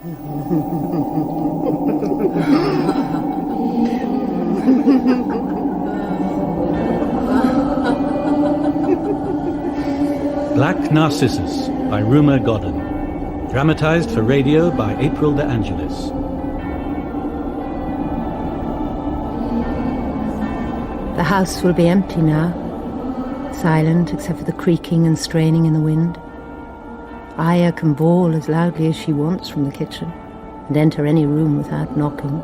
Black Narcissus by Rumer Godden. Dramatized for radio by April De Angelis. The house will be empty now, silent except for the creaking and straining in the wind. Aya can bawl as loudly as she wants from the kitchen and enter any room without knocking.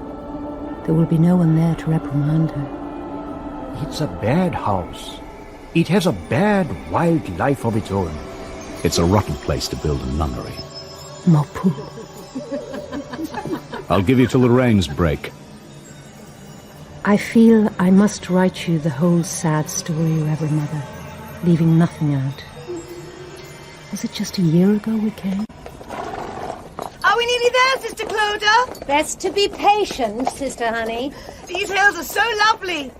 There will be no one there to reprimand her. It's a bad house. It has a bad, wild life of its own. It's a rotten place to build a nunnery. Mopu. I'll give you till the rains break. I feel I must write you the whole sad story, Reverend Mother, leaving nothing out. Was it just a year ago we came? Are we nearly there, Sister Clodagh? Best to be patient, Sister Honey. These hills are so lovely.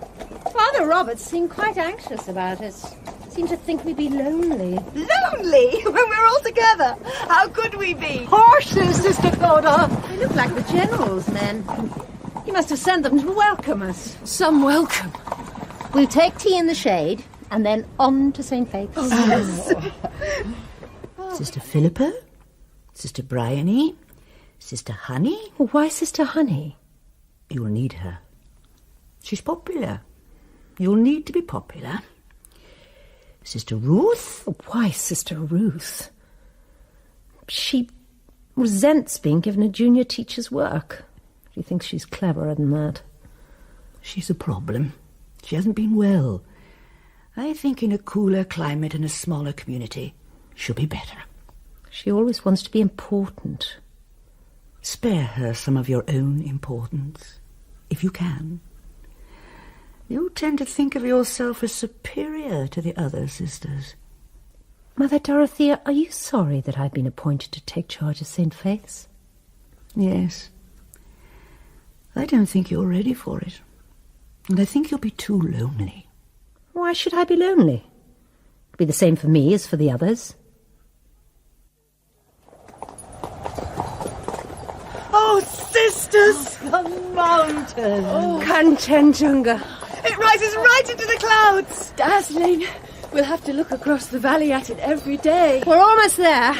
Father Roberts seemed quite anxious about us. Seemed to think we'd be lonely. Lonely? When we're all together? How could we be? Horses, Sister Clodagh! They look like the General's men. He must have sent them to welcome us. Some welcome. We'll take tea in the shade, and then on to St. Faith's. Sister Philippa, Sister Bryony, Sister Honey. Why Sister Honey? You'll need her. She's popular. You'll need to be popular. Sister Ruth. Why Sister Ruth? She resents being given a junior teacher's work. She thinks she's cleverer than that. She's a problem. She hasn't been well. I think in a cooler climate and a smaller community, she'll be better. She always wants to be important. Spare her some of your own importance, if you can. You tend to think of yourself as superior to the other sisters. Mother Dorothea, are you sorry that I've been appointed to take charge of St. Faith's? Yes. I don't think you're ready for it. And I think you'll be too lonely. Why should I be lonely? It'll be the same for me as for the others. Oh, sisters! The mountain! Oh. Kanchenjunga! It rises right into the clouds! Dazzling. We'll have to look across the valley at it every day. We're almost there.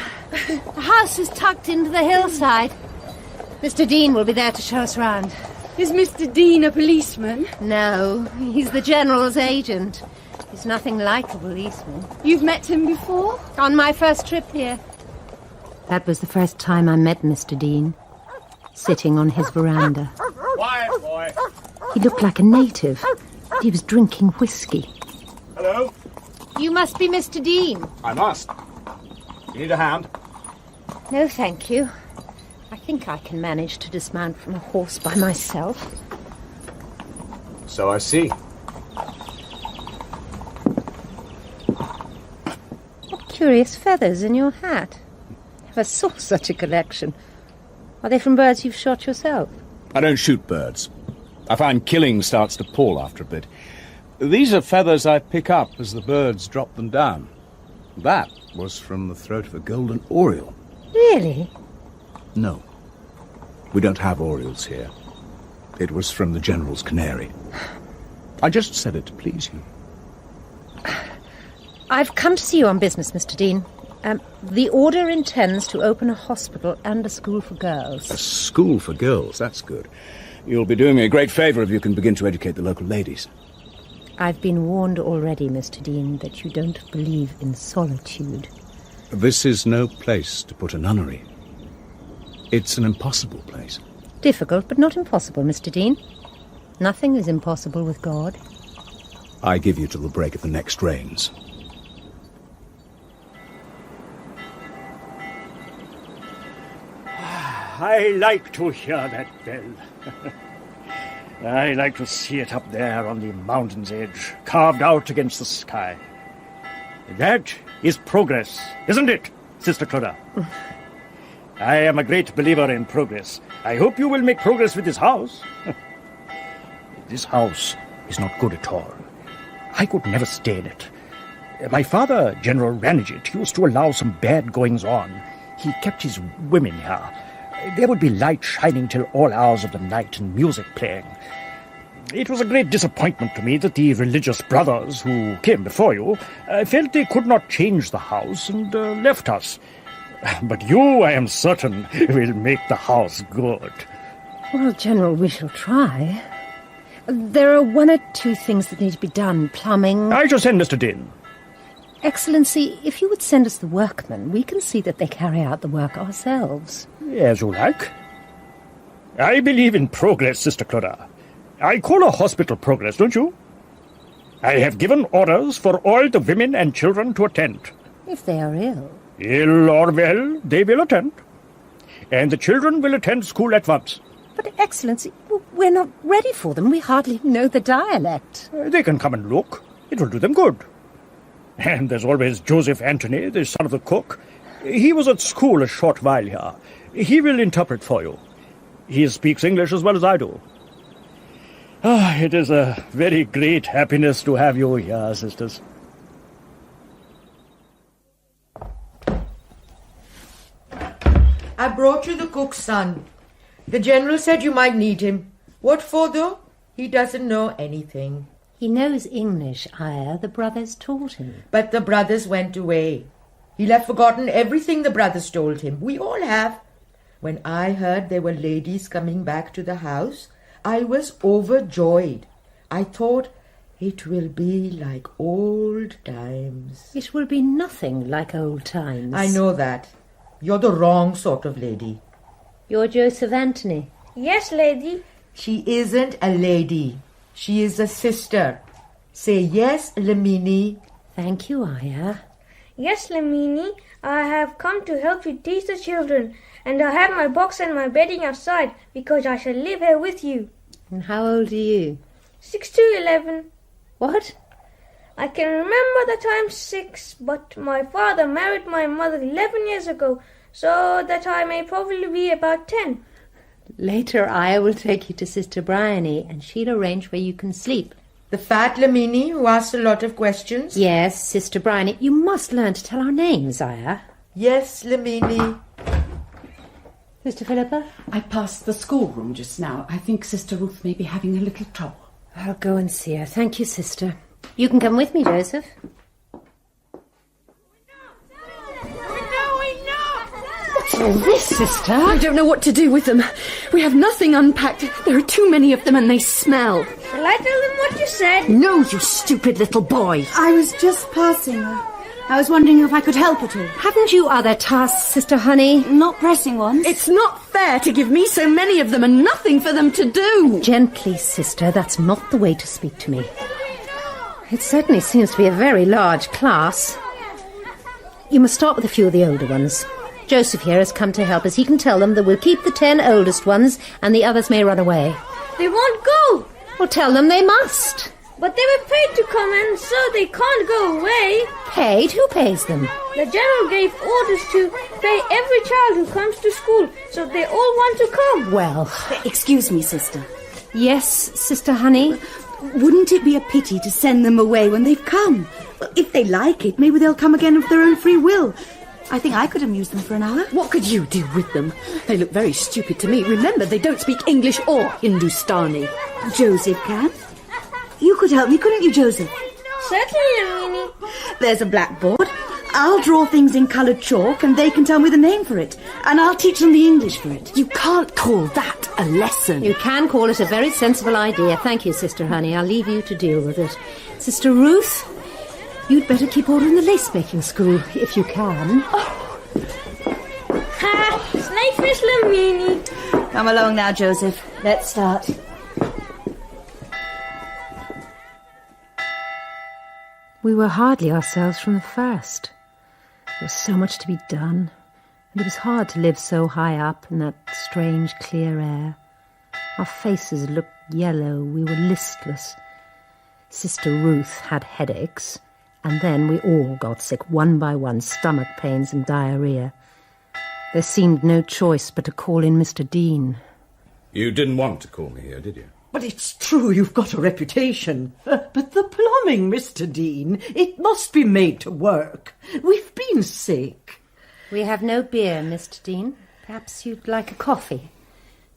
The house is tucked into the hillside. Mr. Dean will be there to show us round. Is Mr. Dean a policeman? No, he's the General's agent. He's nothing like a policeman. You've met him before? On my first trip here. That was the first time I met Mr. Dean, sitting on his veranda. Quiet, boy. He looked like a native. He was drinking whiskey. Hello? You must be Mr. Dean. I must. You need a hand? No, thank you. I think I can manage to dismount from a horse by myself. So I see. What curious feathers in your hat. Never saw such a collection. Are they from birds you've shot yourself? I don't shoot birds. I find killing starts to pall after a bit. These are feathers I pick up as the birds drop them down. That was from the throat of a golden oriole. Really? No. We don't have orioles here. It was from the General's canary. I just said it to please you. I've come to see you on business, Mr. Dean. The Order intends to open a hospital and a school for girls. A school for girls, that's good. You'll be doing me a great favour if you can begin to educate the local ladies. I've been warned already, Mr. Dean, that you don't believe in solitude. This is no place to put a nunnery. It's an impossible place. Difficult, but not impossible, Mr. Dean. Nothing is impossible with God. I give you till the break of the next rains. I like to hear that bell. I like to see it up there on the mountain's edge, carved out against the sky. That is progress, isn't it, Sister Clodagh? I am a great believer in progress. I hope you will make progress with this house. This house is not good at all. I could never stay in it. My father, General Ranjit, used to allow some bad goings-on. He kept his women here. There would be light shining till all hours of the night and music playing. It was a great disappointment to me that the religious brothers who came before you felt they could not change the house and left us. But you, I am certain, will make the house good. Well, General, we shall try. There are one or two things that need to be done. Plumbing. I shall send Mr. Dean. Excellency, if you would send us the workmen, we can see that they carry out the work ourselves. As you like. I believe in progress, Sister Clodagh. I call a hospital progress, don't you? I have given orders for all the women and children to attend. If they are ill. Ill or well, they will attend. And the children will attend school at once. But, Excellency, we're not ready for them. We hardly know the dialect. They can come and look. It will do them good. And there's always Joseph Anthony, the son of the cook. He was at school a short while here. He will interpret for you. He speaks English as well as I do. It is a very great happiness to have you here, sisters. I brought you the cook's son. The general said you might need him. What for, though? He doesn't know anything. He knows English, Aya. The brothers taught him. But the brothers went away. He'll have forgotten everything the brothers told him. We all have. When I heard there were ladies coming back to the house, I was overjoyed. I thought, it will be like old times. It will be nothing like old times. I know that. You're the wrong sort of lady. You're Joseph Anthony. Yes, lady. She isn't a lady. She is a sister. Say yes, Lamini. Thank you, Aya. Yes, Lamini. I have come to help you teach the children, and I have my box and my bedding outside because I shall live here with you. And how old are you? 6 to 11. What? I can remember that I'm 6, but my father married my mother 11 years ago, so that I may probably be about 10. Later, Aya will take you to Sister Bryony, and she'll arrange where you can sleep. The fat Lamini who asks a lot of questions? Yes, Sister Bryony. You must learn to tell our names, Aya. Yes, Lamini. Sister Philippa? I passed the schoolroom just now. I think Sister Ruth may be having a little trouble. I'll go and see her. Thank you, Sister. You can come with me, Joseph. What's all this, Sister? I don't know what to do with them. We have nothing unpacked. There are too many of them and they smell. Shall I tell them what you said? No, you stupid little boy. I was just passing her. I was wondering if I could help at all. Haven't you other tasks, Sister Honey? Not pressing ones. It's not fair to give me so many of them and nothing for them to do. Gently, Sister. That's not the way to speak to me. It certainly seems to be a very large class. You must start with a few of the older ones. Joseph here has come to help us. He can tell them that we'll keep the 10 oldest ones and the others may run away. They won't go. Well, tell them they must. But they were paid to come in, so they can't go away. Paid? Who pays them? The general gave orders to pay every child who comes to school, so they all want to come. Well, excuse me, Sister. Yes, Sister Honey? Wouldn't it be a pity to send them away when they've come? Well, if they like it, maybe they'll come again of their own free will. I think I could amuse them for an hour. What could you do with them? They look very stupid to me. Remember, they don't speak English or Hindustani. Joseph can. You could help me, couldn't you, Joseph? Certainly, Lamini. There's a blackboard. I'll draw things in coloured chalk and they can tell me the name for it. And I'll teach them the English for it. You can't call that a lesson. You can call it a very sensible idea. Thank you, Sister Honey. I'll leave you to deal with it. Sister Ruth, you'd better keep order in the lace-making school, if you can. Oh. Ha! Snakefish Lamini. Come along now, Joseph. Let's start. We were hardly ourselves from the first. There was so much to be done, and it was hard to live so high up in that strange, clear air. Our faces looked yellow, we were listless. Sister Ruth had headaches, and then we all got sick, one by one, stomach pains and diarrhea. There seemed no choice but to call in Mr. Dean. You didn't want to call me here, did you? But it's true you've got a reputation. But the plumbing, Mr. Dean, it must be made to work. We've been sick. We have no beer, Mr. Dean. Perhaps you'd like a coffee.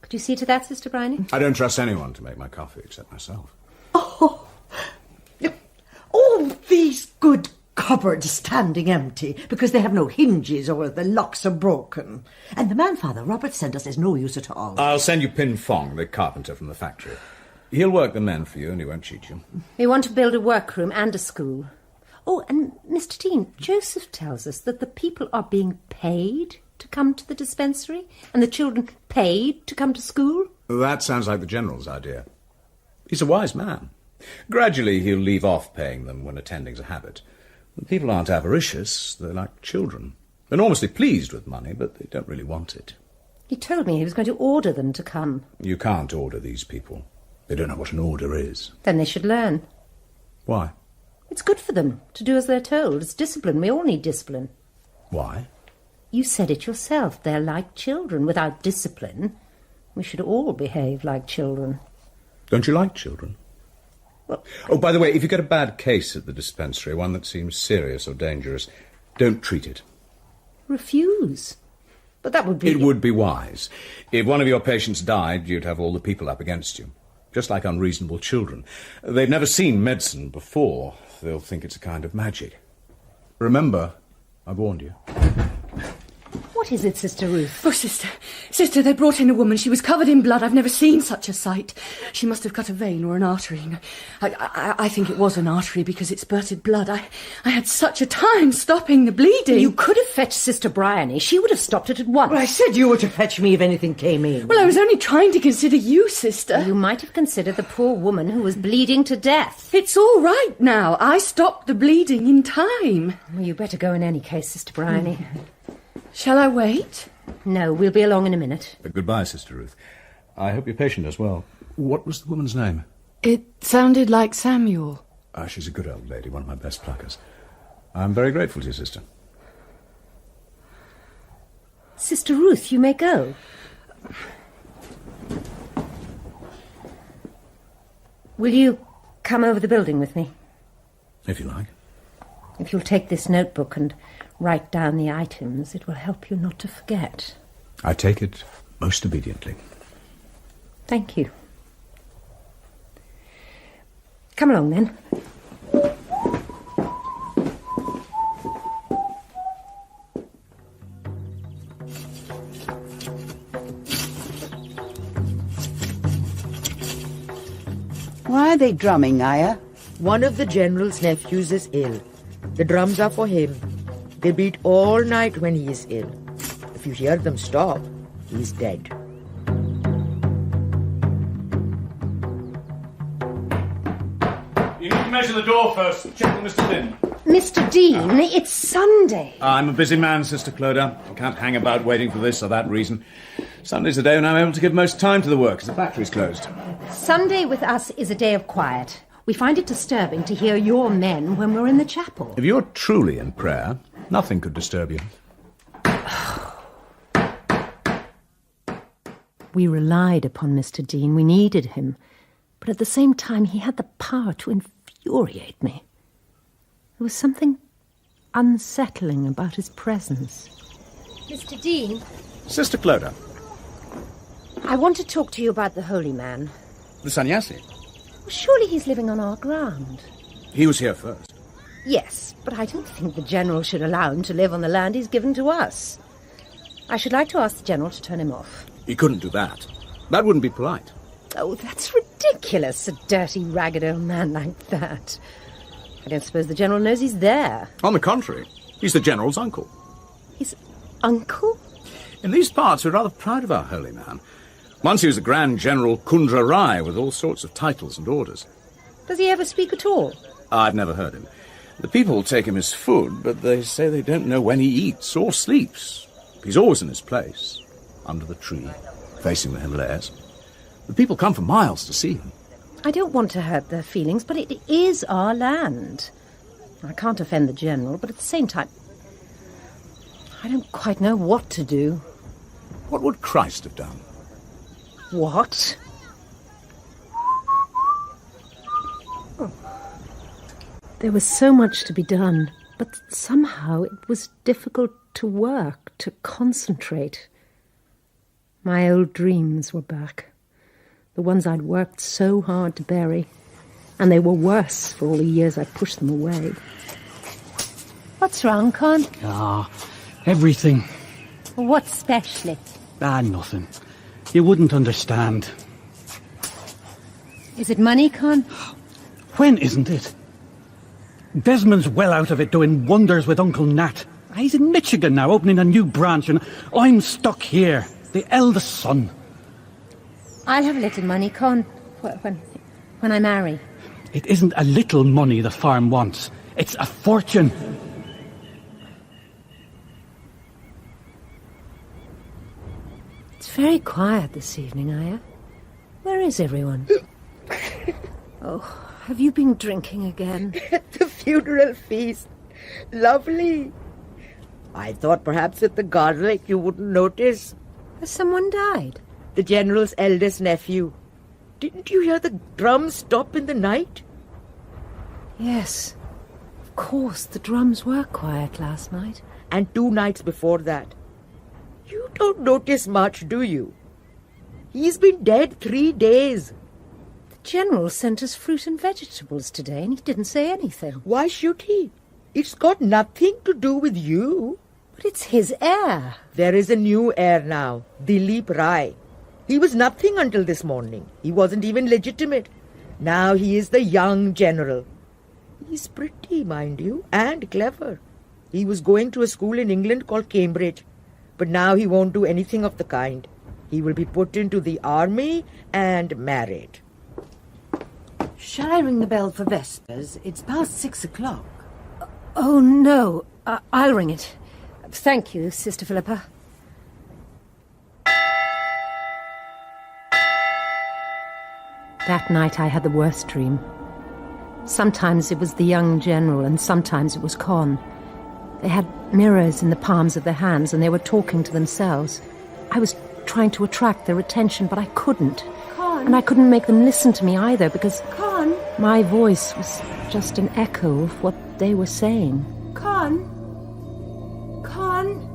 Could you see to that, Sister Bryony? I don't trust anyone to make my coffee except myself. Oh, all these good cupboards standing empty because they have no hinges or the locks are broken. And the man Father Robert sent us is no use at all. I'll send you Pin Fong, the carpenter from the factory. He'll work the men for you and he won't cheat you. We want to build a workroom and a school. Oh, and Mr. Dean, Joseph tells us that the people are being paid to come to the dispensary and the children paid to come to school. That sounds like the General's idea. He's a wise man. Gradually he'll leave off paying them when attending's a habit. The people aren't avaricious, they're like children. They're enormously pleased with money, but they don't really want it. He told me he was going to order them to come. You can't order these people. They don't know what an order is. Then they should learn. Why? It's good for them to do as they're told. It's discipline. We all need discipline. Why? You said it yourself. They're like children. Without discipline, we should all behave like children. Don't you like children? Well, oh, by the way, if you get a bad case at the dispensary, one that seems serious or dangerous, don't treat it. Refuse. But that would be... It would be wise. If one of your patients died, you'd have all the people up against you. Just like unreasonable children. They've never seen medicine before. They'll think it's a kind of magic. Remember, I warned you. What is it, Sister Ruth? Oh, Sister, they brought in a woman. She was covered in blood. I've never seen such a sight. She must have cut a vein or an artery. I think it was an artery because it spurted blood. I had such a time stopping the bleeding. You could have fetched Sister Bryony. She would have stopped it at once. Well, I said you were to fetch me if anything came in. Well, I was only trying to consider you, Sister. You might have considered the poor woman who was bleeding to death. It's all right now. I stopped the bleeding in time. Well, you better go in any case, Sister Bryony. Shall I wait? No, we'll be along in a minute. Goodbye, Sister Ruth. I hope your patient does well. What was the woman's name? It sounded like Samuel. She's a good old lady, one of my best pluckers. I'm very grateful to you, sister. Sister Ruth, you may go. Will you come over the building with me? If you like. If you'll take this notebook and write down the items, it will help you not to forget. I take it most obediently. Thank you. Come along, then. Why are they drumming, Aya? One of the General's nephews is ill. The drums are for him. They beat all night when he is ill. If you hear them stop, he's dead. You need to measure the door first. Check with Mr. Dean. Mr. Dean, it's Sunday. I'm a busy man, Sister Clodagh. I can't hang about waiting for this or that reason. Sunday's the day when I'm able to give most time to the work, as the factory's closed. Sunday with us is a day of quiet. We find it disturbing to hear your men when we're in the chapel. If you're truly in prayer, nothing could disturb you. We relied upon Mr. Dean. We needed him. But at the same time, he had the power to infuriate me. There was something unsettling about his presence. Mr. Dean? Sister Clodagh. I want to talk to you about the holy man. The sannyasi? Well, surely he's living on our ground. He was here first. Yes, but I don't think the General should allow him to live on the land he's given to us. I should like to ask the General to turn him off. He couldn't do that. That wouldn't be polite. Oh, that's ridiculous, a dirty, ragged old man like that. I don't suppose the General knows he's there. On the contrary, he's the General's uncle. His uncle? In these parts, we're rather proud of our holy man. Once he was the Grand General Kundra Rai with all sorts of titles and orders. Does he ever speak at all? I've never heard him. The people take him as food, but they say they don't know when he eats or sleeps. He's always in his place, under the tree, facing the Himalayas. The people come for miles to see him. I don't want to hurt their feelings, but it is our land. I can't offend the General, but at the same time, I don't quite know what to do. What would Christ have done? What? Oh. There was so much to be done, but somehow it was difficult to work, to concentrate. My old dreams were back. The ones I'd worked so hard to bury. And they were worse for all the years I pushed them away. What's wrong, Con? Everything. What specially? Nothing. You wouldn't understand. Is it money, Con? When isn't it? Desmond's well out of it doing wonders with Uncle Nat. He's in Michigan now, opening a new branch, and I'm stuck here, the eldest son. I'll have a little money, Con, when I marry. It isn't a little money the farm wants. It's a fortune. It's very quiet this evening, Aya. Where is everyone? Oh, have you been drinking again? The funeral feast. Lovely. I thought perhaps at the garden lake you wouldn't notice. Has someone died? The General's eldest nephew. Didn't you hear the drums stop in the night? Yes. Of course, the drums were quiet last night. And 2 nights before that. You don't notice much, do you? He's been dead 3 days. The General sent us fruit and vegetables today, and he didn't say anything. Why should he? It's got nothing to do with you. But it's his heir. There is a new heir now, Dilip Rai. He was nothing until this morning. He wasn't even legitimate. Now he is the young general. He's pretty, mind you, and clever. He was going to a school in England called Cambridge. But now he won't do anything of the kind. He will be put into the army and married. Shall I ring the bell for Vespers? It's past 6 o'clock. Oh, no. I'll ring it. Thank you, Sister Philippa. That night I had the worst dream. Sometimes it was the young general and sometimes it was Con. They had mirrors in the palms of their hands and they were talking to themselves. I was trying to attract their attention, but I couldn't. Con? And I couldn't make them listen to me either because Con? my voice was just an echo of what they were saying. Con? Con?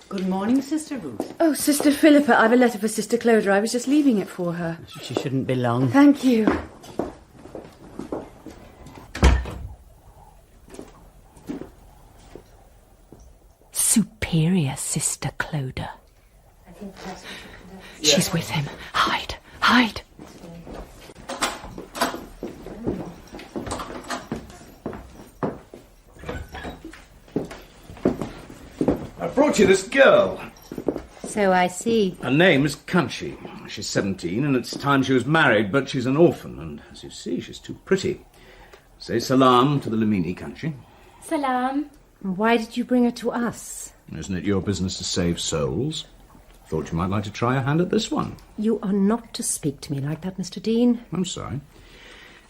Good morning, Sister Ruth. Oh, Sister Philippa, I've a letter for Sister Clodagh. I was just leaving it for her. She shouldn't be long. Thank you. Superior Sister Clodagh. I think that's what you can do. She's with him. Hide, hide. I brought you this girl. So I see. Her name is Kanchi. She's 17, and it's time she was married, but she's an orphan, and as you see, she's too pretty. Say salam to the Lamini, Kanchi. Salam. Why did you bring her to us? Isn't it your business to save souls? Thought you might like to try a hand at this one. You are not to speak to me like that, Mr. Dean. I'm sorry.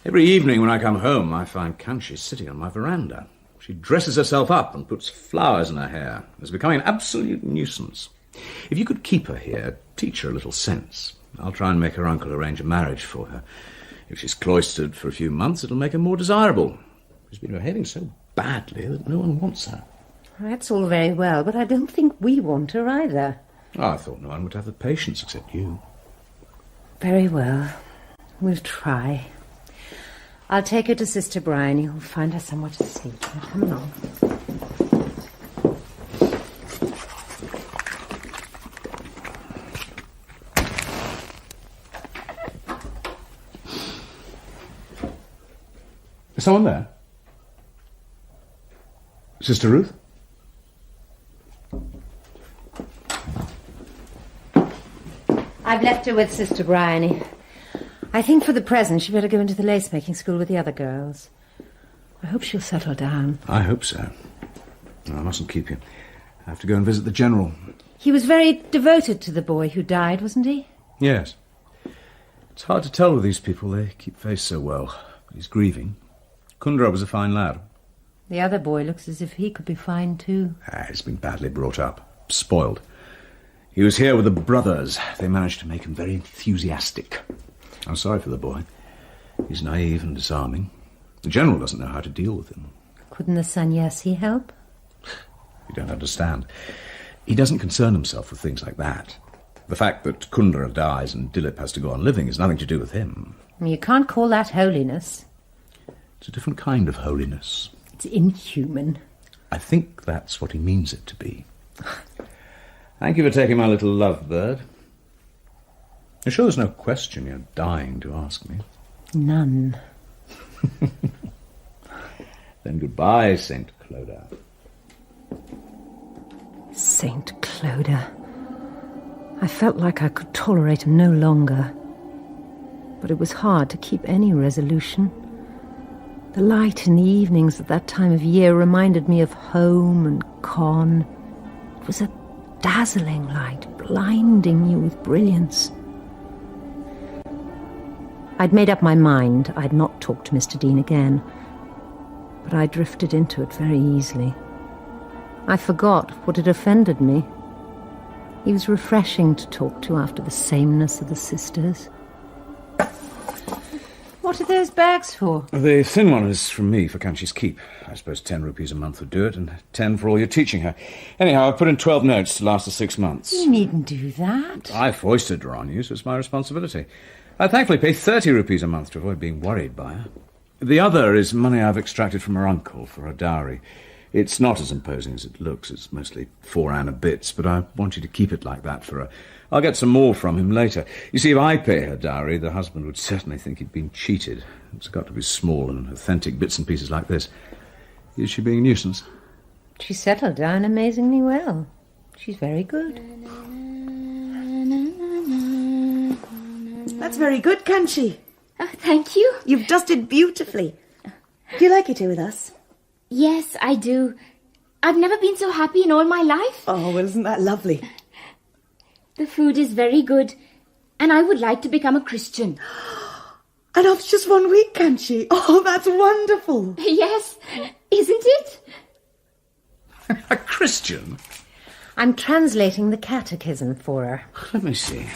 Every evening when I come home, I find Kanchi sitting on my veranda. She dresses herself up and puts flowers in her hair. It's becoming an absolute nuisance. If you could keep her here, teach her a little sense. I'll try and make her uncle arrange a marriage for her. If she's cloistered for a few months, it'll make her more desirable. She's been behaving so badly that no one wants her. That's all very well, but I don't think we want her either. Oh, I thought no one would have the patience except you. Very well. We'll try. I'll take her to Sister Brian. You'll find her somewhere to sleep. Now, come along. Is someone there? Sister Ruth? I've left her with Sister Bryony. I think for the present she'd better go into the lace-making school with the other girls. I hope she'll settle down. I hope so. No, I mustn't keep you. I have to go and visit the General. He was very devoted to the boy who died, wasn't he? Yes. It's hard to tell with these people. They keep face so well. He's grieving. Kundra was a fine lad. The other boy looks as if he could be fine too. He's been badly brought up. Spoiled. He was here with the brothers. They managed to make him very enthusiastic. I'm sorry for the boy. He's naive and disarming. The General doesn't know how to deal with him. Couldn't the sannyasi help? You don't understand. He doesn't concern himself with things like that. The fact that Kundra dies and Dilip has to go on living has nothing to do with him. You can't call that holiness. It's a different kind of holiness. It's inhuman. I think that's what he means it to be. Thank you for taking my little lovebird. You're sure there's no question you're dying to ask me? None. Then goodbye, St. Clodagh. St. Clodagh. I felt like I could tolerate him no longer. But it was hard to keep any resolution. The light in the evenings at that time of year reminded me of home and Con. It was a dazzling light, blinding you with brilliance. I'd made up my mind I'd not talk to Mr. Dean again, but I drifted into it very easily. I forgot what had offended me. He was refreshing to talk to after the sameness of the sisters. What are those bags for? The thin one is from me for Kanchi's keep. I suppose 10 rupees a month would do it, and 10 for all you're teaching her. Anyhow, I've put in 12 notes to last the 6 months. You needn't do that. I foisted her on you, so it's my responsibility. I thankfully pay 30 rupees a month to avoid being worried by her. The other is money I've extracted from her uncle for her dowry. It's not as imposing as it looks. It's mostly 4 Anna bits, but I want you to keep it like that for her. I'll get some more from him later. You see, if I pay her dowry, the husband would certainly think he'd been cheated. It's got to be small and authentic bits and pieces like this. Is she being a nuisance? She settled down amazingly well. She's very good. That's very good, Kanchi. Oh, thank you. You've dusted beautifully. Do you like it here with us? Yes, I do. I've never been so happy in all my life. Oh, well, isn't that lovely? The food is very good, and I would like to become a Christian. And after just 1 week, Kanchi? Oh, that's wonderful. Yes, isn't it? A Christian? I'm translating the catechism for her. Let me see.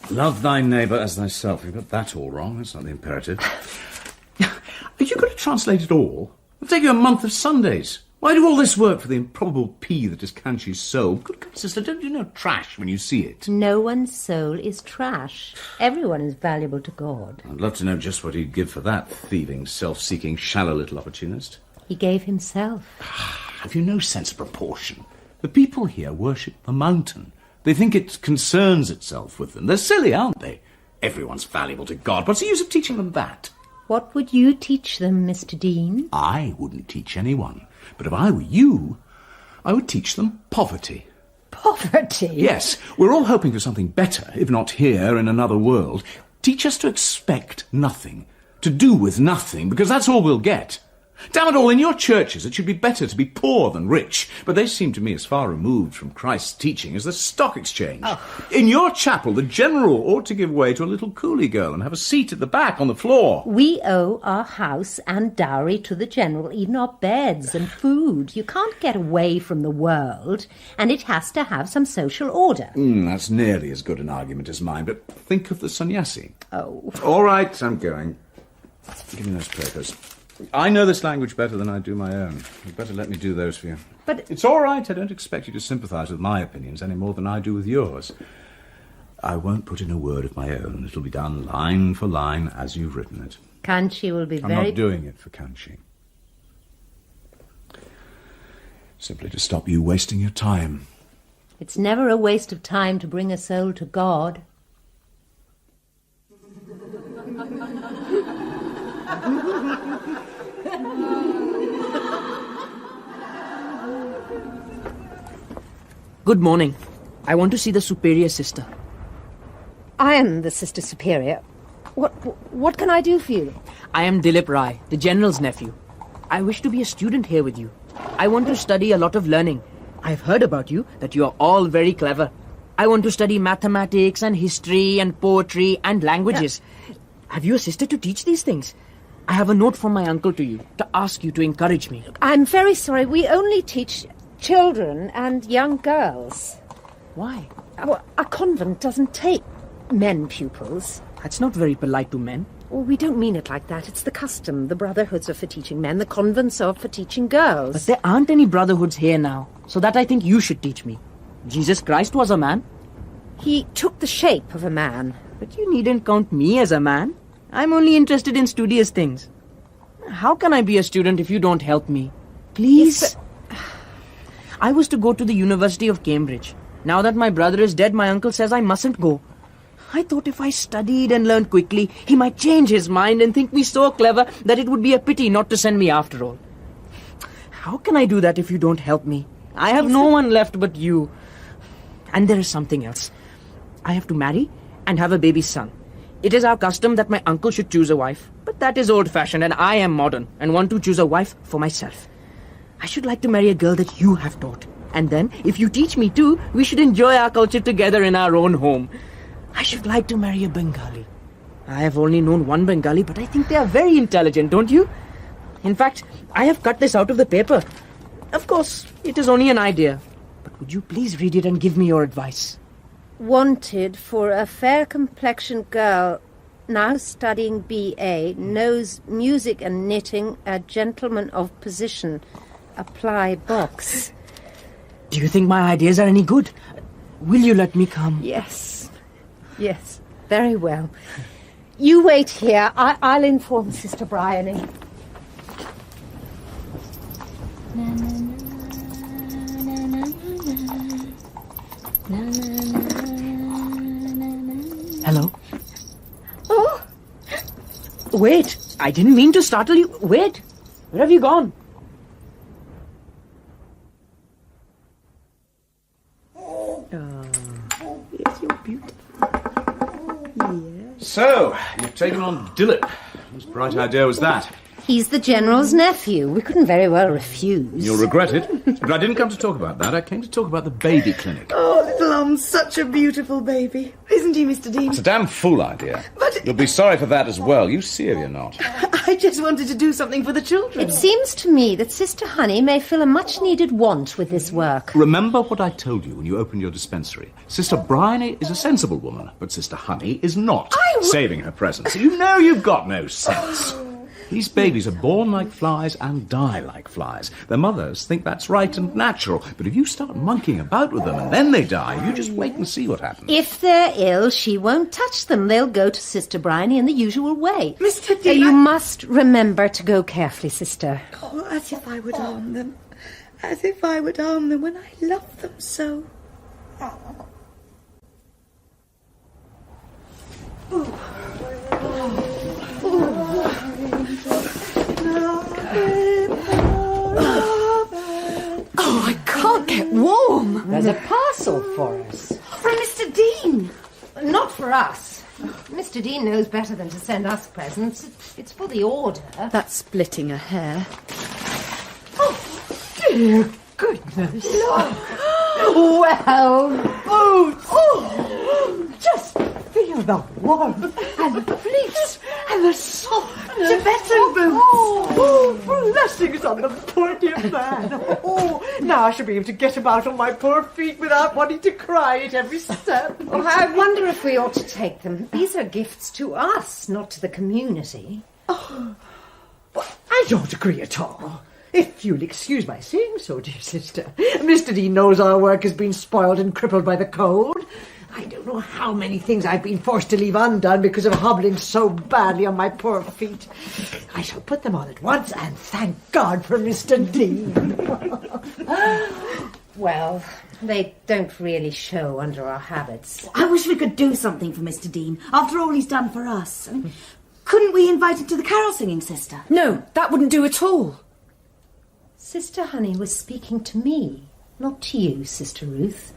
Love thy neighbour as thyself. You've got that all wrong. That's not the imperative. Are you going to translate it all? It'll take you a month of Sundays. Why do all this work for the improbable pea that is Kanchi's soul? Good God, sister, don't you know trash when you see it? No one's soul is trash. Everyone is valuable to God. I'd love to know just what he'd give for that thieving, self-seeking, shallow little opportunist. He gave himself. Have you no sense of proportion? The people here worship the mountain. They think it concerns itself with them. They're silly, aren't they? Everyone's valuable to God. What's the use of teaching them that? What would you teach them, Mr. Dean? I wouldn't teach anyone. But if I were you, I would teach them poverty. Poverty? Yes, we're all hoping for something better, if not here, in another world. Teach us to expect nothing, to do with nothing, because that's all we'll get. Damn it all, in your churches it should be better to be poor than rich, but they seem to me as far removed from Christ's teaching as the stock exchange. Oh. In your chapel, the general ought to give way to a little coolie girl and have a seat at the back on the floor. We owe our house and dowry to the general, even our beds and food. You can't get away from the world, and it has to have some social order. That's nearly as good an argument as mine, but think of the sannyasi. Oh. All right, I'm going. Give me those papers. I know this language better than I do my own. You'd better let me do those for you. But it's all right. I don't expect you to sympathise with my opinions any more than I do with yours. I won't put in a word of my own. It'll be done line for line as you've written it. Kanchi will be very... I'm not doing it for Kanchi. Simply to stop you wasting your time. It's never a waste of time to bring a soul to God. Good morning. I want to see the superior sister. I am the sister superior. What can I do for you? I am Dilip Rai, the general's nephew. I wish to be a student here with you. I want to study a lot of learning. I've heard about you, that you are all very clever. I want to study mathematics and history and poetry and languages. Yeah. Have you a sister to teach these things? I have a note from my uncle to you, to ask you to encourage me. I'm very sorry. We only teach children and young girls. Why? Well, a convent doesn't take men pupils. That's not very polite to men. Well, we don't mean it like that. It's the custom. The brotherhoods are for teaching men, the convents are for teaching girls. But there aren't any brotherhoods here now, so that I think you should teach me. Jesus Christ was a man. He took the shape of a man. But you needn't count me as a man. I'm only interested in studious things. How can I be a student if you don't help me? Please? Yes, I was to go to the University of Cambridge. Now that my brother is dead, my uncle says I mustn't go. I thought if I studied and learned quickly, he might change his mind and think me so clever that it would be a pity not to send me after all. How can I do that if you don't help me? I have no one left but you. And there is something else. I have to marry and have a baby son. It is our custom that my uncle should choose a wife, but that is old-fashioned and I am modern and want to choose a wife for myself. I should like to marry a girl that you have taught. And then, if you teach me too, we should enjoy our culture together in our own home. I should like to marry a Bengali. I have only known one Bengali, but I think they are very intelligent, don't you? In fact, I have cut this out of the paper. Of course, it is only an idea. But would you please read it and give me your advice? Wanted for a fair-complexioned girl, now studying BA, knows music and knitting, a gentleman of position. Apply box. Do you think my ideas are any good? Will you let me come? Yes. Yes, very well. You wait here. I'll inform Sister Bryony. Hello? Oh! Wait, I didn't mean to startle you. Wait, where have you gone? Yes, you're beautiful. Yes. So, you've taken on Dilip. Whose bright idea was that? He's the General's nephew. We couldn't very well refuse. You'll regret it. But I didn't come to talk about that. I came to talk about the baby clinic. Oh, little Om's such a beautiful baby. Isn't he, Mr. Dean? It's a damn fool idea. But you'll be sorry for that as well. You see if you're not. I just wanted to do something for the children. It seems to me that Sister Honey may fill a much-needed want with this work. Remember what I told you when you opened your dispensary. Sister Bryony is a sensible woman, but Sister Honey is not. Saving her presence. You know you've got no sense. These babies are born like flies and die like flies. Their mothers think that's right and natural. But if you start monkeying about with them and then they die, you just wait and see what happens. If they're ill, she won't touch them. They'll go to Sister Bryony in the usual way. Mr. Dean, you must remember to go carefully, Sister. Oh, as if I would harm them. As if I would harm them when I love them so. Oh, I can't get warm. There's a parcel for us. From Mr. Dean. Not for us. Mr. Dean knows better than to send us presents. It's for the order. That's splitting a hair. Oh, dear goodness. Well, boots. Oh, just feel the warmth and the fleece and the soft Tibetan boots. Oh, blessings on the poor dear man. Oh, now I shall be able to get about on my poor feet without wanting to cry at every step. Oh, I wonder if we ought to take them. These are gifts to us, not to the community. Oh, I don't agree at all. If you'll excuse my saying so, dear sister. Mr. Dean knows our work has been spoiled and crippled by the cold. I don't know how many things I've been forced to leave undone because of hobbling so badly on my poor feet. I shall put them on at once and thank God for Mr. Dean. Well, they don't really show under our habits. I wish we could do something for Mr. Dean, after all he's done for us. I mean, couldn't we invite him to the carol singing, sister? No, that wouldn't do at all. Sister Honey was speaking to me, not to you, Sister Ruth.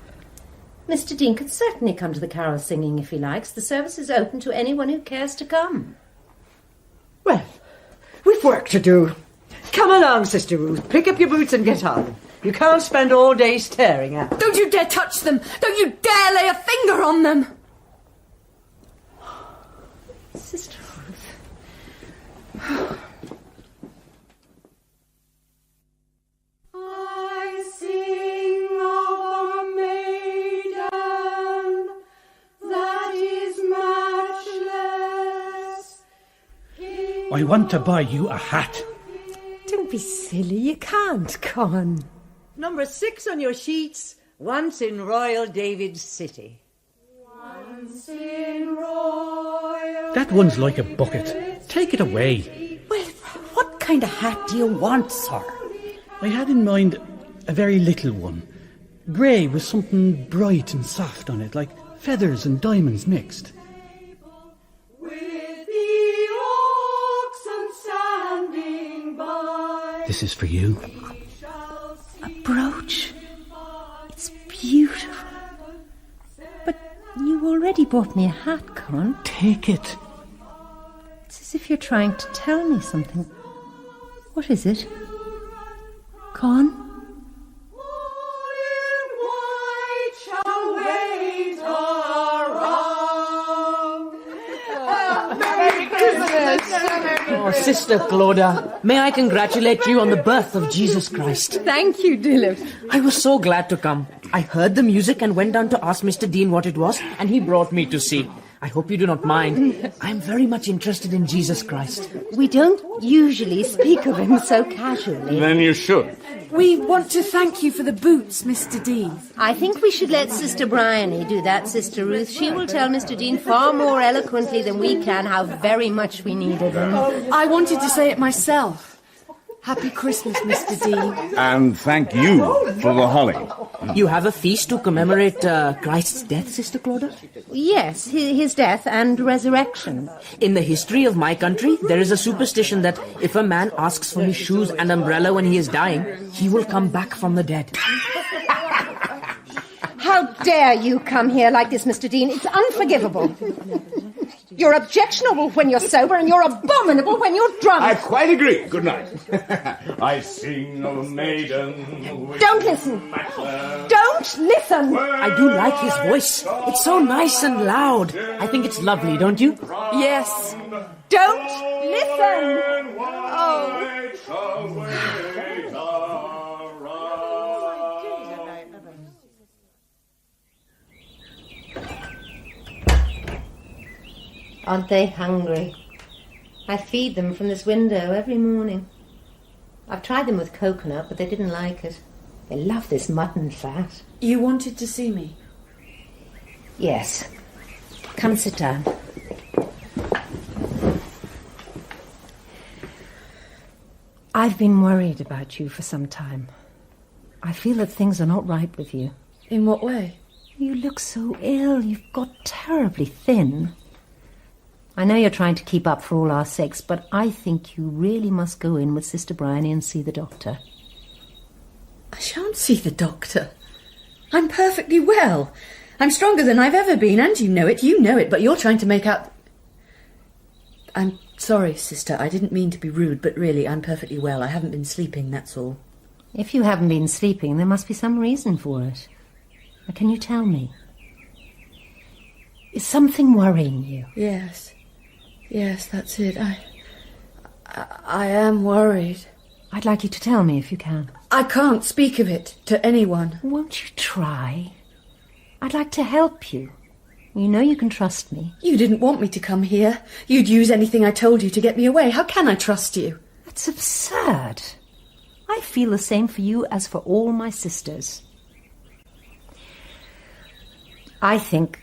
Mr. Dean could certainly come to the carol singing if he likes. The service is open to anyone who cares to come. Well, we've work to do. Come along, Sister Ruth. Pick up your boots and get on. You can't spend all day staring at them. Don't you dare touch them! Don't you dare lay a finger on them! Sister Ruth. I sing of a maiden that is matchless. I want to buy you a hat. Don't be silly. You can't, Con. Number 6 on your sheets. Once in royal David's city. Once in royal That one's like a bucket. Take it away. Well, what kind of hat do you want, sir? I had in mind a very little one. Grey with something bright and soft on it, like feathers and diamonds mixed. with the oxen standing by. This is for you. A brooch. It's beautiful. But you already bought me a hat, Con. Take it. It's as if you're trying to tell me something. What is it? Con? Oh, Sister Clodagh, may I congratulate you on the birth of Jesus Christ. Thank you, Dilip. I was so glad to come. I heard the music and went down to ask Mr. Dean what it was, and he brought me to see. I hope you do not mind. I'm very much interested in Jesus Christ. We don't usually speak of him so casually. Then you should. We want to thank you for the boots, Mr. Dean. I think we should let Sister Bryony do that, Sister Ruth. She will tell Mr. Dean far more eloquently than we can how very much we needed him. I wanted to say it myself. Happy Christmas, Mr. Dean. And thank you for the holly. You have a feast to commemorate Christ's death, Sister Clodagh? Yes, his death and resurrection. In the history of my country, there is a superstition that if a man asks for his shoes and umbrella when he is dying, he will come back from the dead. How dare you come here like this, Mr. Dean? It's unforgivable. You're objectionable when you're sober, and you're abominable when you're drunk. I quite agree. Good night. I sing of a maiden. Don't listen. Don't listen. I do like his voice. It's so nice and loud. I think it's lovely, don't you? Yes. Don't listen. Oh. Aren't they hungry? I feed them from this window every morning. I've tried them with coconut, but they didn't like it. They love this mutton fat. You wanted to see me? Yes. Come and sit down. I've been worried about you for some time. I feel that things are not right with you. In what way? You look so ill. You've got terribly thin. I know you're trying to keep up for all our sakes, but I think you really must go in with Sister Bryony and see the doctor. I shan't see the doctor. I'm perfectly well. I'm stronger than I've ever been, and you know it, but you're trying to make out... I'm sorry, Sister, I didn't mean to be rude, but really, I'm perfectly well. I haven't been sleeping, that's all. If you haven't been sleeping, there must be some reason for it. Now, can you tell me? Is something worrying you? Yes, that's it. I am worried. I'd like you to tell me if you can. I can't speak of it to anyone. Won't you try? I'd like to help you. You know you can trust me. You didn't want me to come here. You'd use anything I told you to get me away. How can I trust you? That's absurd. I feel the same for you as for all my sisters. I think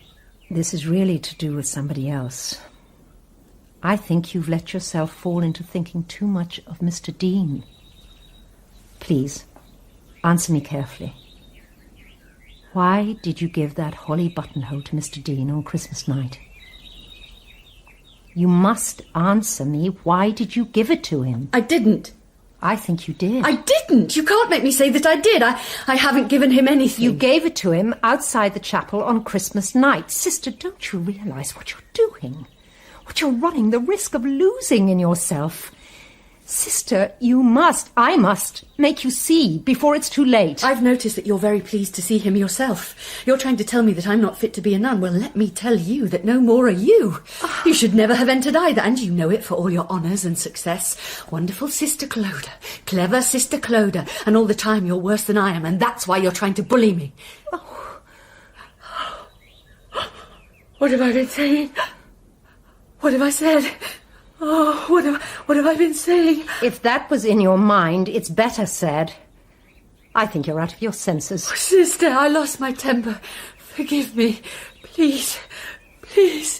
this is really to do with somebody else. I think you've let yourself fall into thinking too much of Mr. Dean. Please, answer me carefully. Why did you give that holly buttonhole to Mr. Dean on Christmas night? You must answer me. Why did you give it to him? I didn't. I think you did. I didn't. You can't make me say that I did. I haven't given him anything. You gave it to him outside the chapel on Christmas night. Sister, don't you realise what you're doing? What you're running the risk of losing in yourself. Sister, I must make you see before it's too late. I've noticed that you're very pleased to see him yourself. You're trying to tell me that I'm not fit to be a nun. Well, let me tell you that no more are you. You should never have entered either, and you know it for all your honours and success. Wonderful Sister Clodagh, clever Sister Clodagh, and all the time you're worse than I am, and that's why you're trying to bully me. Oh. What have I been saying? What have I said? Oh, what have I been saying? If that was in your mind, it's better said. I think you're out of your senses. Oh, Sister, I lost my temper. Forgive me. Please. Please.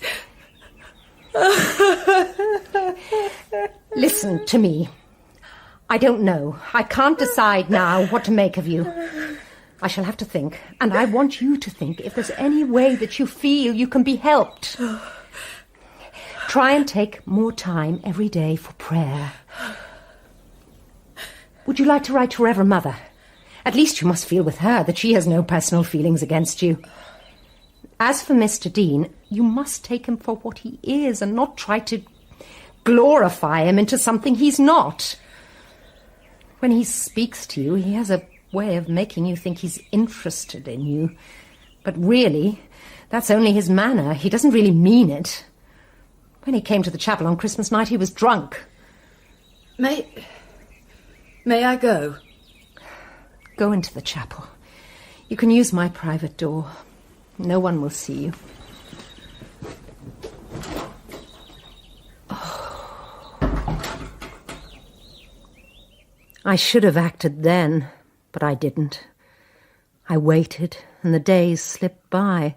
Listen to me. I don't know. I can't decide now what to make of you. I shall have to think, and I want you to think if there's any way that you feel you can be helped. Try and take more time every day for prayer. Would you like to write to Reverend Mother? At least you must feel with her that she has no personal feelings against you. As for Mr. Dean, you must take him for what he is and not try to glorify him into something he's not. When he speaks to you, he has a way of making you think he's interested in you. But really, that's only his manner. He doesn't really mean it. When he came to the chapel on Christmas night, he was drunk. May I go? Go into the chapel. You can use my private door. No one will see you. Oh. I should have acted then, but I didn't. I waited, and the days slipped by.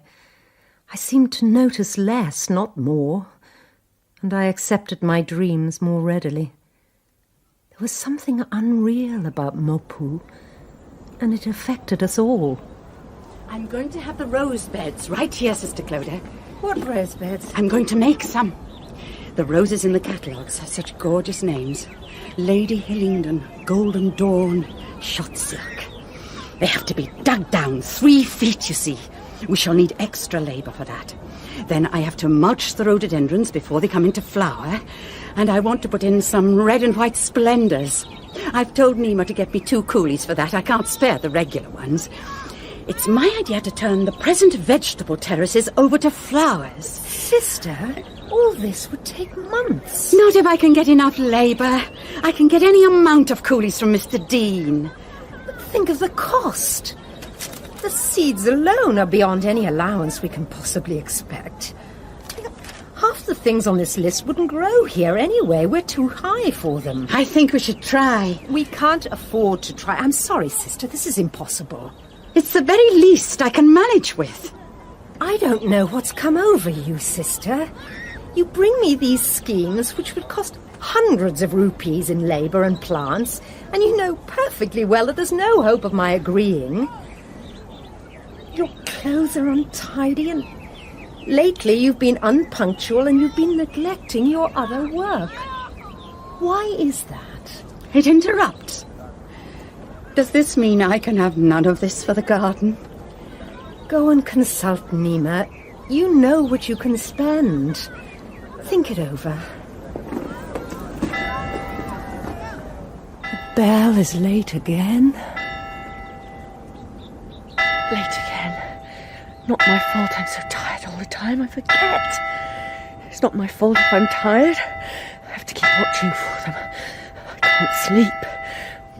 I seemed to notice less, not more, and I accepted my dreams more readily. There was something unreal about Mopu, and it affected us all. I'm going to have the rose beds right here, Sister Clodagh. What rose beds? I'm going to make some. The roses in the catalogues have such gorgeous names. Lady Hillingdon, Golden Dawn, Shot Silk. They have to be dug down 3 feet, you see. We shall need extra labour for that. Then I have to mulch the rhododendrons before they come into flower, and I want to put in some red and white splendours. I've told Nima to get me 2 coolies for that. I can't spare the regular ones. It's my idea to turn the present vegetable terraces over to flowers. Sister, all this would take months. Not if I can get enough labour. I can get any amount of coolies from Mr. Dean. But think of the cost. The seeds alone are beyond any allowance we can possibly expect. Half the things on this list wouldn't grow here anyway. We're too high for them. I think we should try. We can't afford to try. I'm sorry, sister. This is impossible. It's the very least I can manage with. I don't know what's come over you, sister. You bring me these schemes which would cost hundreds of rupees in labour and plants, and you know perfectly well that there's no hope of my agreeing. Your clothes are untidy, and lately you've been unpunctual and you've been neglecting your other work. Why is that? It interrupts. Does this mean I can have none of this for the garden? Go and consult Nima. You know what you can spend. Think it over. The bell is late again. Late again. Not my fault I'm so tired all the time. I forget. It's not my fault if I'm tired. I have to keep watching for them. I can't sleep.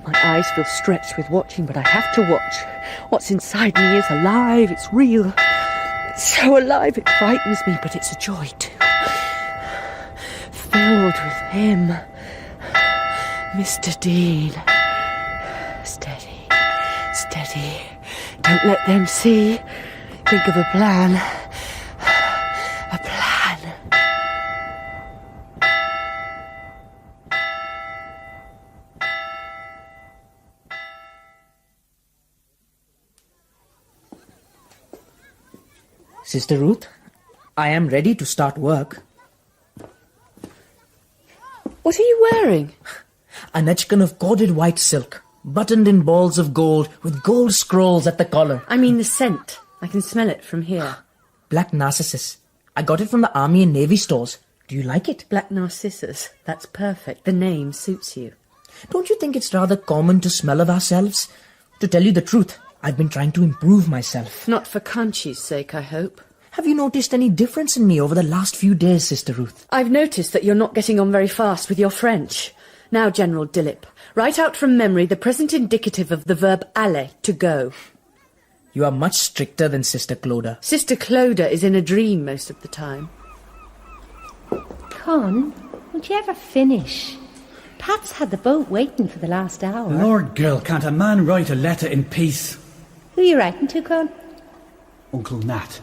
My eyes feel stretched with watching, but I have to watch. What's inside me is alive, it's real. It's so alive it frightens me, but it's a joy too. Filled with him. Mr. Dean. Steady, steady. Don't let them see. Think of a plan. A plan. Sister Ruth, I am ready to start work. What are you wearing? A nutchkin of corded white silk, buttoned in balls of gold, with gold scrolls at the collar. I mean the scent. I can smell it from here. Black Narcissus. I got it from the Army and Navy stores. Do you like it? Black Narcissus. That's perfect. The name suits you. Don't you think it's rather common to smell of ourselves? To tell you the truth, I've been trying to improve myself. Not for Kanchi's sake, I hope. Have you noticed any difference in me over the last few days, Sister Ruth? I've noticed that you're not getting on very fast with your French. Now, General Dillip, write out from memory the present indicative of the verb aller, to go. You are much stricter than Sister Clodagh. Sister Clodagh is in a dream most of the time. Con, won't you ever finish? Pat's had the boat waiting for the last hour. Lord, girl, can't a man write a letter in peace? Who are you writing to, Con? Uncle Nat.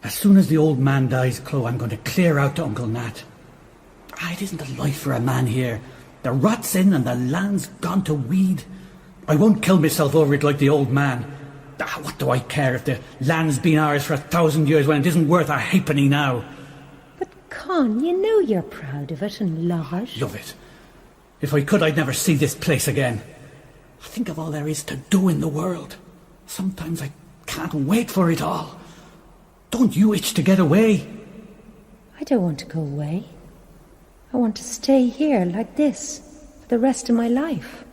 As soon as the old man dies, Chloe, I'm going to clear out to Uncle Nat. It isn't a life for a man here. The rot's in and the land's gone to weed. I won't kill myself over it like the old man. What do I care if the land's been ours for 1,000 years when it isn't worth a halfpenny now? But, Con, you know you're proud of it and love it. Love it. If I could, I'd never see this place again. I think of all there is to do in the world. Sometimes I can't wait for it all. Don't you itch to get away? I don't want to go away. I want to stay here like this for the rest of my life.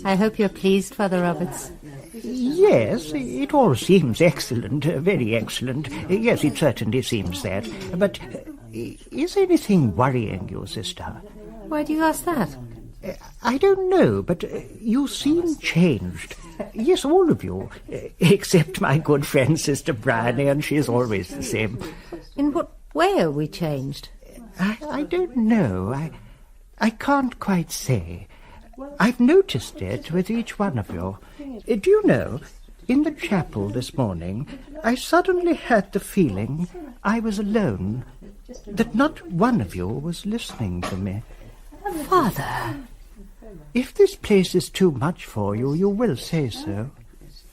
I hope you're pleased, Father Roberts. Yes, it all seems excellent, very excellent. Yes, it certainly seems that. But is anything worrying you, sister? Why do you ask that? I don't know, but you seem changed. Yes, all of you, except my good friend Sister Bryony, and she's always the same. In what way are we changed? I don't know. I can't quite say. I've noticed it with each one of you. Do you know, in the chapel this morning, I suddenly had the feeling I was alone, that not one of you was listening to me. Father! If this place is too much for you, you will say so.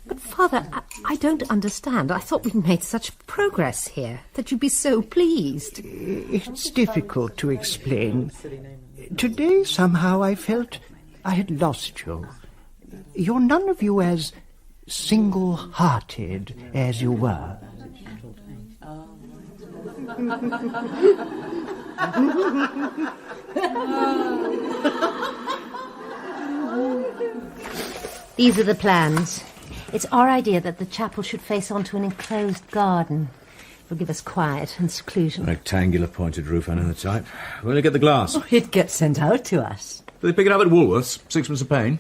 But, Father, I don't understand. I thought we'd made such progress here, that you'd be so pleased. It's difficult to explain. Today, somehow, I felt I had lost you. You're none of you as single-hearted as you were. These are the plans. It's our idea that the chapel should face onto an enclosed garden. It will give us quiet and seclusion. Rectangular pointed roof, I know the type. Where'll you get the glass? Oh, it gets sent out to us. Do they pick it up at Woolworths? 6pence a pane?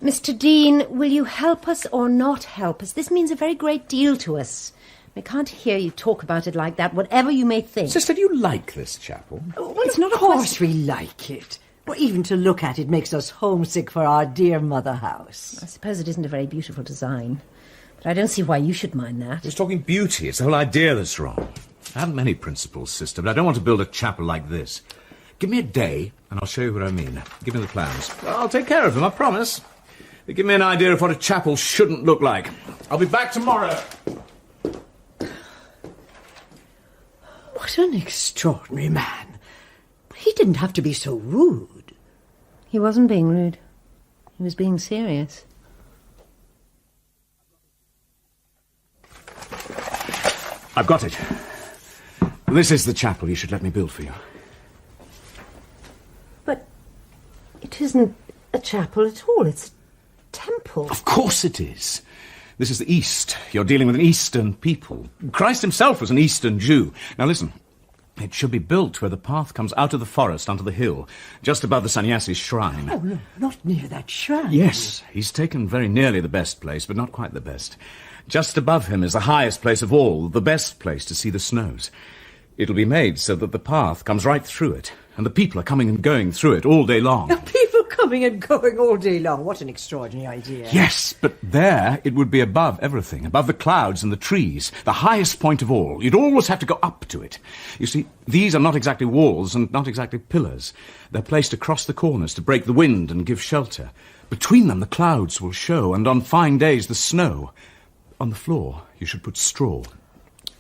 Mr. Dean, will you help us or not help us? This means a very great deal to us. I can't hear you talk about it like that, whatever you may think. Sister, do you like this chapel? Well, it's not, of course we like it. Well, even to look at it makes us homesick for our dear mother house. I suppose it isn't a very beautiful design, but I don't see why you should mind that. It's talking beauty. It's the whole idea that's wrong. I haven't many principles, sister, but I don't want to build a chapel like this. Give me a day, and I'll show you what I mean. Give me the plans. I'll take care of them, I promise. They give me an idea of what a chapel shouldn't look like. I'll be back tomorrow. What an extraordinary man. He didn't have to be so rude. He wasn't being rude. He was being serious. I've got it. This is the chapel you should let me build for you. But it isn't a chapel at all. It's a temple. Of course it is. This is the East. You're dealing with an Eastern people. Christ himself was an Eastern Jew. Now listen. It should be built where the path comes out of the forest onto the hill, just above the sannyasi's shrine. Oh, no, not near that shrine. Yes, he's taken very nearly the best place, but not quite the best. Just above him is the highest place of all, the best place to see the snows. It'll be made so that the path comes right through it, and the people are coming and going through it all day long. People coming and going all day long. What an extraordinary idea. Yes, but there it would be above everything, above the clouds and the trees, the highest point of all. You'd always have to go up to it. You see, these are not exactly walls and not exactly pillars. They're placed across the corners to break the wind and give shelter. Between them the clouds will show, and on fine days the snow. On the floor you should put straw.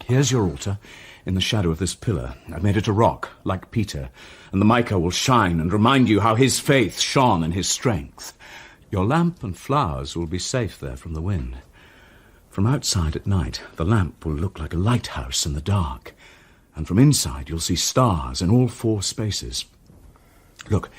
Here's your altar, in the shadow of this pillar. I've made it a rock, like Peter, and the mica will shine and remind you how his faith shone in his strength. Your lamp and flowers will be safe there from the wind. From outside at night, the lamp will look like a lighthouse in the dark, and from inside you'll see stars in all 4 spaces. Look,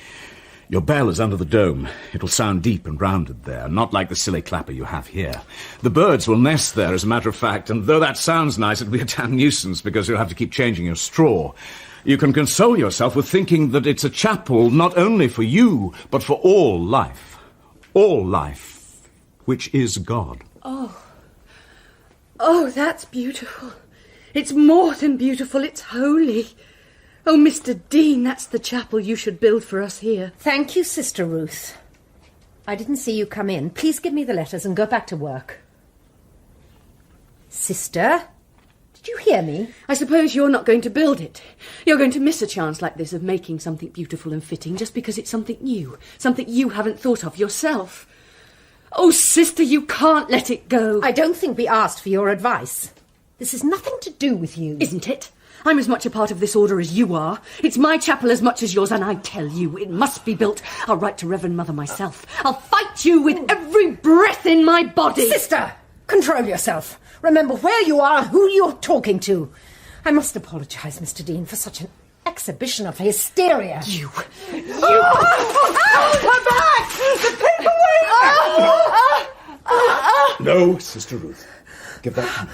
your bell is under the dome. It'll sound deep and rounded there, not like the silly clapper you have here. The birds will nest there, as a matter of fact, and though that sounds nice, it'll be a damn nuisance because you'll have to keep changing your straw. You can console yourself with thinking that it's a chapel not only for you, but for all life. All life, which is God. Oh, that's beautiful. It's more than beautiful, it's holy. Oh, Mr. Dean, that's the chapel you should build for us here. Thank you, Sister Ruth. I didn't see you come in. Please give me the letters and go back to work. Sister, did you hear me? I suppose you're not going to build it. You're going to miss a chance like this of making something beautiful and fitting just because it's something new, something you haven't thought of yourself. Oh, sister, you can't let it go. I don't think we asked for your advice. This has nothing to do with you. Isn't it? I'm as much a part of this order as you are. It's my chapel as much as yours, and I tell you, it must be built. I'll write to Reverend Mother myself. I'll fight you with every breath in my body. Sister, control yourself. Remember where you are and who you're talking to. I must apologise, Mr. Dean, for such an exhibition of hysteria. You! Come back! The paperweight! No, Sister Ruth. Give that to me.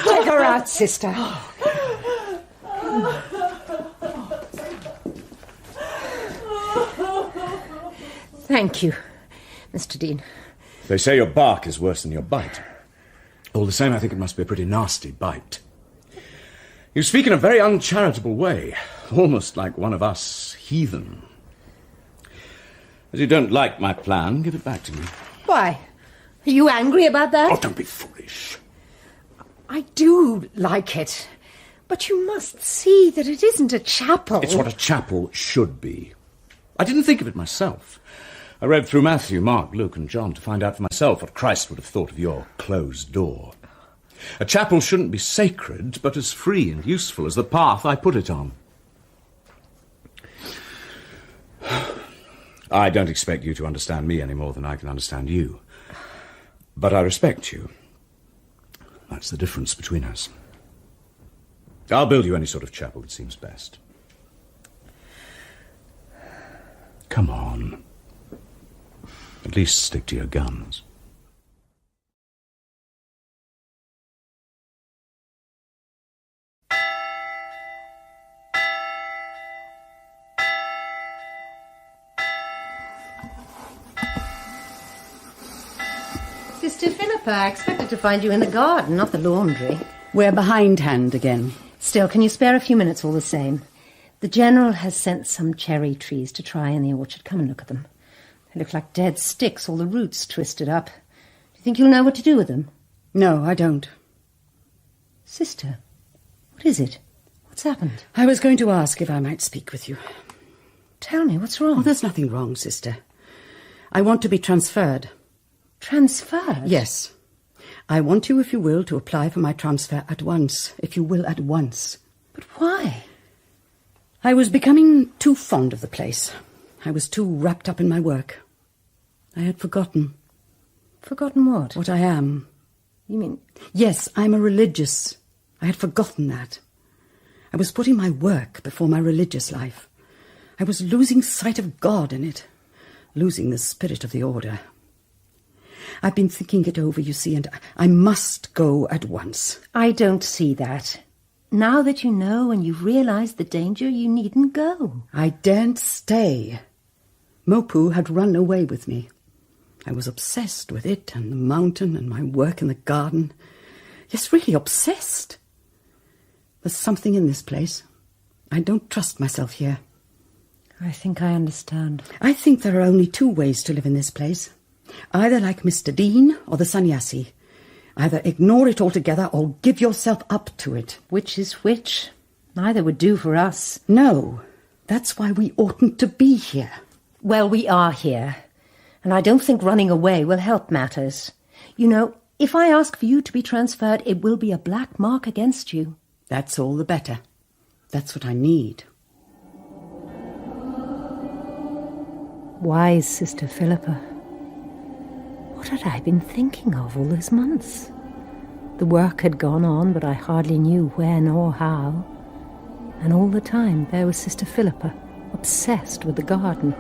Take her out, sister. Thank you, Mr. Dean. They say your bark is worse than your bite. All the same, I think it must be a pretty nasty bite. You speak in a very uncharitable way, almost like one of us heathen. As you don't like my plan, give it back to me. Why? Are you angry about that? Oh, don't be foolish. I do like it. But you must see that it isn't a chapel. It's what a chapel should be. I didn't think of it myself. I read through Matthew, Mark, Luke, and John to find out for myself what Christ would have thought of your closed door. A chapel shouldn't be sacred, but as free and useful as the path I put it on. I don't expect you to understand me any more than I can understand you. But I respect you. That's the difference between us. I'll build you any sort of chapel that seems best. Come on. At least stick to your guns. Sister Philippa, I expected to find you in the garden, not the laundry. We're behindhand again. Still, can you spare a few minutes all the same? The General has sent some cherry trees to try in the orchard. Come and look at them. They look like dead sticks, all the roots twisted up. Do you think you'll know what to do with them? No, I don't. Sister, what is it? What's happened? I was going to ask if I might speak with you. Tell me, what's wrong? Oh, there's nothing wrong, sister. I want to be transferred. Transferred? Yes. I want you, if you will, to apply for my transfer at once. If you will, at once. But why? I was becoming too fond of the place. I was too wrapped up in my work. I had forgotten. Forgotten what? What I am. You mean... Yes, I'm a religious. I had forgotten that. I was putting my work before my religious life. I was losing sight of God in it. Losing the spirit of the order. I've been thinking it over, you see, and I must go at once. I don't see that. Now that you know and you've realised the danger, you needn't go. I daren't stay. Mopu had run away with me. I was obsessed with it and the mountain and my work in the garden. Yes, really obsessed. There's something in this place. I don't trust myself here. I think I understand. I think there are only two ways to live in this place. Either like Mr. Dean or the sannyasi. Either ignore it altogether or give yourself up to it. Which is which? Neither would do for us. No, that's why we oughtn't to be here. Well, we are here. And I don't think running away will help matters. You know, if I ask for you to be transferred, it will be a black mark against you. That's all the better. That's what I need. Wise Sister Philippa. What had I been thinking of all those months? The work had gone on, but I hardly knew when or how. And all the time there was Sister Philippa, obsessed with the garden.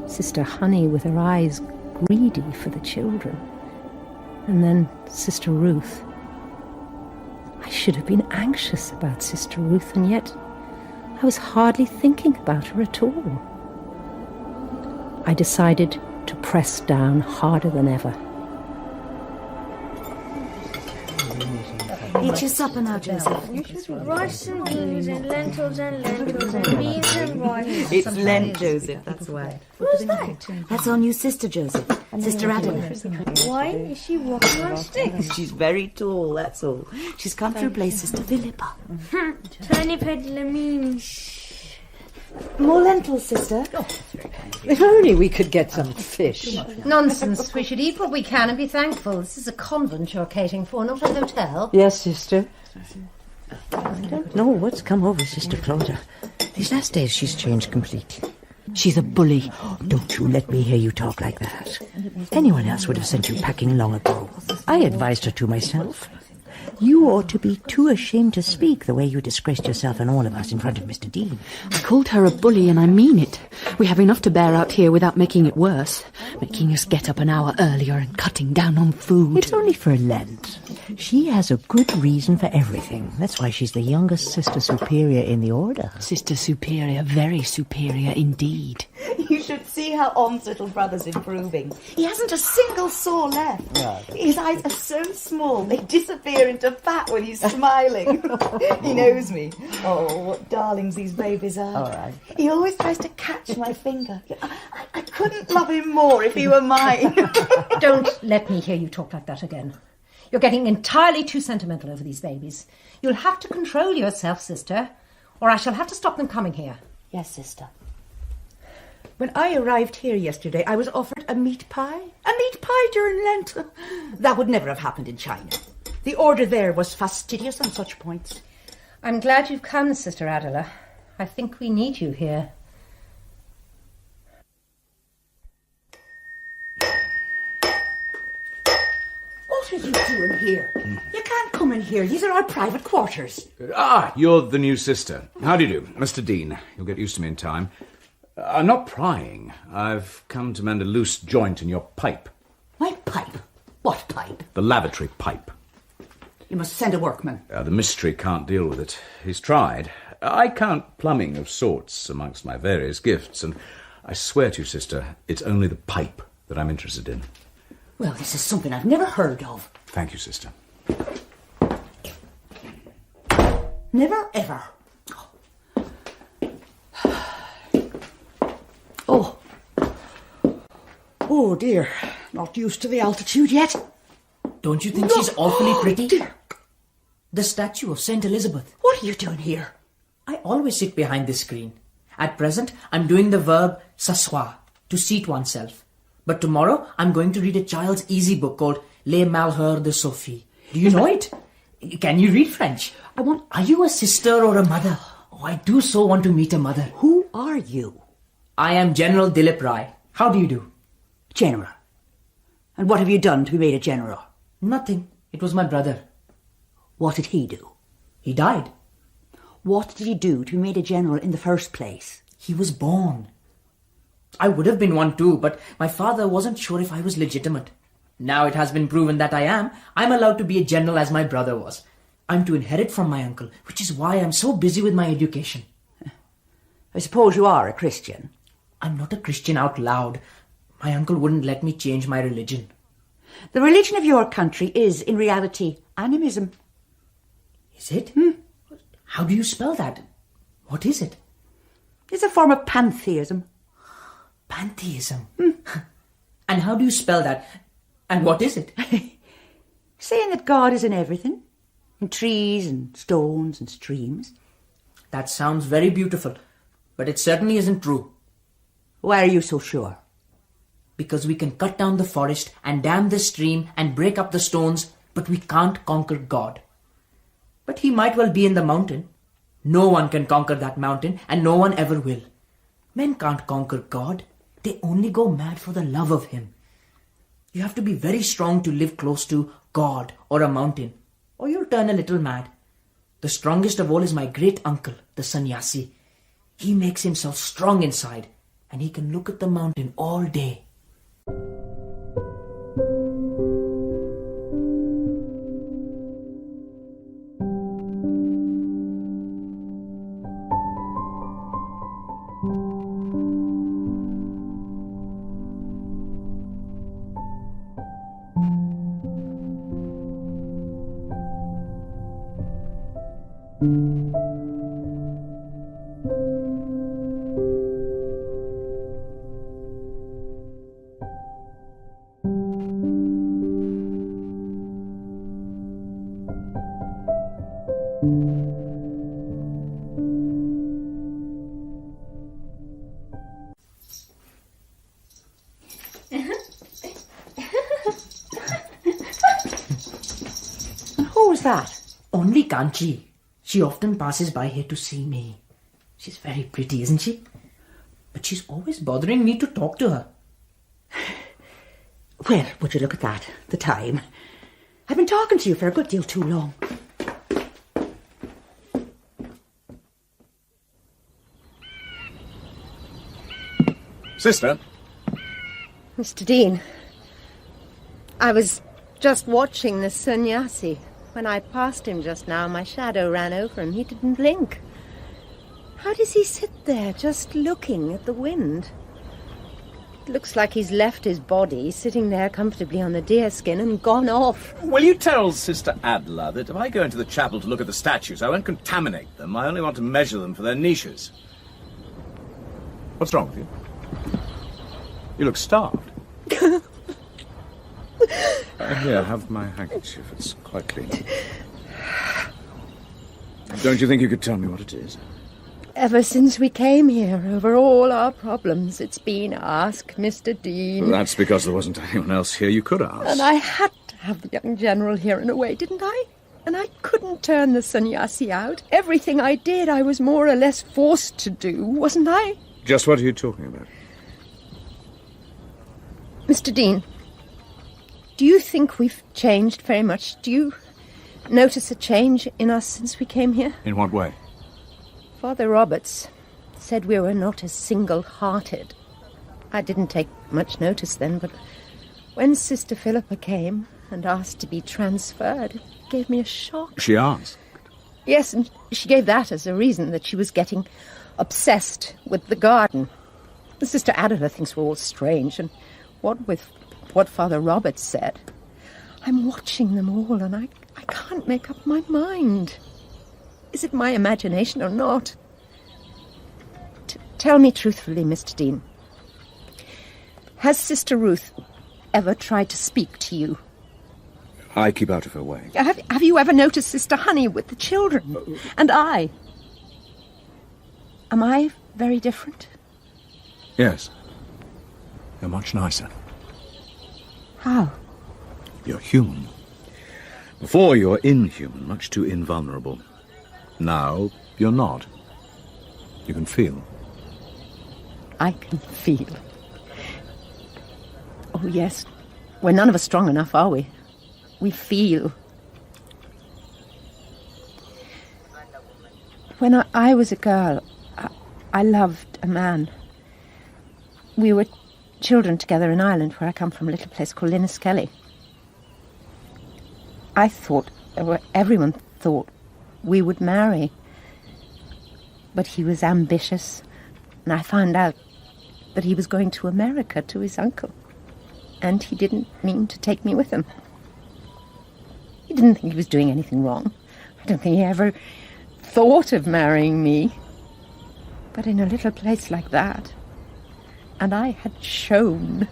Sister Honey with her eyes greedy for the children. And then Sister Ruth. I should have been anxious about Sister Ruth, and yet I was hardly thinking about her at all. I decided to press down harder than ever. Eat your supper now, Joseph. Rice and beans and lentils and beans and rice. It's Lent, Joseph, that's why. Who's that? That's our new sister, Joseph. Sister Adam. Why is she walking on sticks? She's very tall, that's all. She's come to replace Sister Philippa. Tiny peddler mean. More lentils, sister. If only we could get some fish. Nonsense. We should eat what we can and be thankful. This is a convent you're catering for, not a hotel. Yes, sister. I don't know what's come over Sister Clodagh. These last days she's changed completely. She's a bully. Don't you let me hear you talk like that. Anyone else would have sent you packing long ago. I advised her to myself. You ought to be too ashamed to speak the way you disgraced yourself and all of us in front of Mr. Dean. I called her a bully and I mean it. We have enough to bear out here without making it worse. Making us get up an hour earlier and cutting down on food. It's only for Lent. She has a good reason for everything. That's why she's the youngest Sister Superior in the order. Sister Superior, very superior indeed. You should see how On's little brother's improving. He hasn't a single sore left. His eyes are so small, they disappear into fat when he's smiling. He knows me. Oh, what darlings these babies are. All right. He always tries to catch my finger. I couldn't love him more if he were mine. Don't let me hear you talk like that again. You're getting entirely too sentimental over these babies. You'll have to control yourself, sister, or I shall have to stop them coming here. Yes, sister. When I arrived here yesterday, I was offered a meat pie. A meat pie during Lent. That would never have happened in China. The order there was fastidious on such points. I'm glad you've come, Sister Adela. I think we need you here. What are you doing here? You can't come in here. These are our private quarters. Ah, you're the new sister. How do you do? Mr. Dean. You'll get used to me in time. I'm not prying. I've come to mend a loose joint in your pipe. My pipe? What pipe? The lavatory pipe. You must send a workman. The mystery can't deal with it. He's tried. I count plumbing of sorts amongst my various gifts, and I swear to you, sister, it's only the pipe that I'm interested in. Well, this is something I've never heard of. Thank you, sister. Never, ever. Oh, dear. Not used to the altitude yet. Don't you think she's awfully pretty? The statue of Saint Elizabeth. What are you doing here? I always sit behind this screen. At present, I'm doing the verb s'asseoir, to seat oneself. But tomorrow, I'm going to read a child's easy book called Les Malheurs de Sophie. Do you know it? Can you read French? Are you a sister or a mother? Oh, I do so want to meet a mother. Who are you? I am General Dilip Rai. How do you do? General. And what have you done to be made a general? Nothing. It was my brother. What did he do? He died. What did he do to be made a general in the first place? He was born. I would have been one too, but my father wasn't sure if I was legitimate. Now it has been proven that I am. I'm allowed to be a general as my brother was. I'm to inherit from my uncle, which is why I'm so busy with my education. I suppose you are a Christian. I'm not a Christian out loud. My uncle wouldn't let me change my religion. The religion of your country is, in reality, animism. Is it? How do you spell that? What is it? It's a form of pantheism. Pantheism? And how do you spell that? And what is it? Saying that God is in everything. In trees and stones and streams. That sounds very beautiful, but it certainly isn't true. Why are you so sure? Because we can cut down the forest and dam the stream and break up the stones, but we can't conquer God. But he might well be in the mountain. No one can conquer that mountain, and no one ever will. Men can't conquer God. They only go mad for the love of him. You have to be very strong to live close to God or a mountain, or you'll turn a little mad. The strongest of all is my great uncle, the sannyasi. He makes himself strong inside, and he can look at the mountain all day. was that? Only Ganji. She often passes by here to see me. She's very pretty, isn't she? But she's always bothering me to talk to her. Well, would you look at that? The time. I've been talking to you for a good deal too long. Sister? Mr. Dean, I was just watching the sannyasi. When I passed him just now, my shadow ran over him. He didn't blink. How does he sit there, just looking at the wind? It looks like he's left his body sitting there comfortably on the deerskin and gone off. Will you tell Sister Adela that if I go into the chapel to look at the statues, I won't contaminate them. I only want to measure them for their niches. What's wrong with you? You look starved. Here, have my handkerchief. It's quite clean. Don't you think you could tell me what it is? Ever since we came here, over all our problems, it's been ask Mr. Dean. Well, that's because there wasn't anyone else here you could ask. And I had to have the young general here in a way, didn't I? And I couldn't turn the sannyasi out. Everything I did, I was more or less forced to do, wasn't I? Just what are you talking about? Mr. Dean, do you think we've changed very much? Do you notice a change in us since we came here? In what way? Father Roberts said we were not as single-hearted. I didn't take much notice then, but when Sister Philippa came and asked to be transferred, it gave me a shock. She asked? Yes, and she gave that as a reason, that she was getting obsessed with the garden. Sister Adela thinks we're all strange, and what with what Father Roberts said, I'm watching them all, and I can't make up my mind. Is it my imagination or not? Tell me truthfully, Mr. Dean. Has Sister Ruth ever tried to speak to you? I keep out of her way. Have you ever noticed Sister Honey with the children? And I? Am I very different? Yes. You're much nicer. How? You're human. Before you were inhuman, much too invulnerable. Now, you're not. You can feel. I can feel. Oh, yes. We're none of us strong enough, are we? We feel. When I was a girl, I loved a man. We were children together in Ireland, where I come from, a little place called Liskelly. I thought, everyone thought, we would marry. But he was ambitious, and I found out that he was going to America to his uncle, and he didn't mean to take me with him. He didn't think he was doing anything wrong. I don't think he ever thought of marrying me. But in a little place like that, and I had shown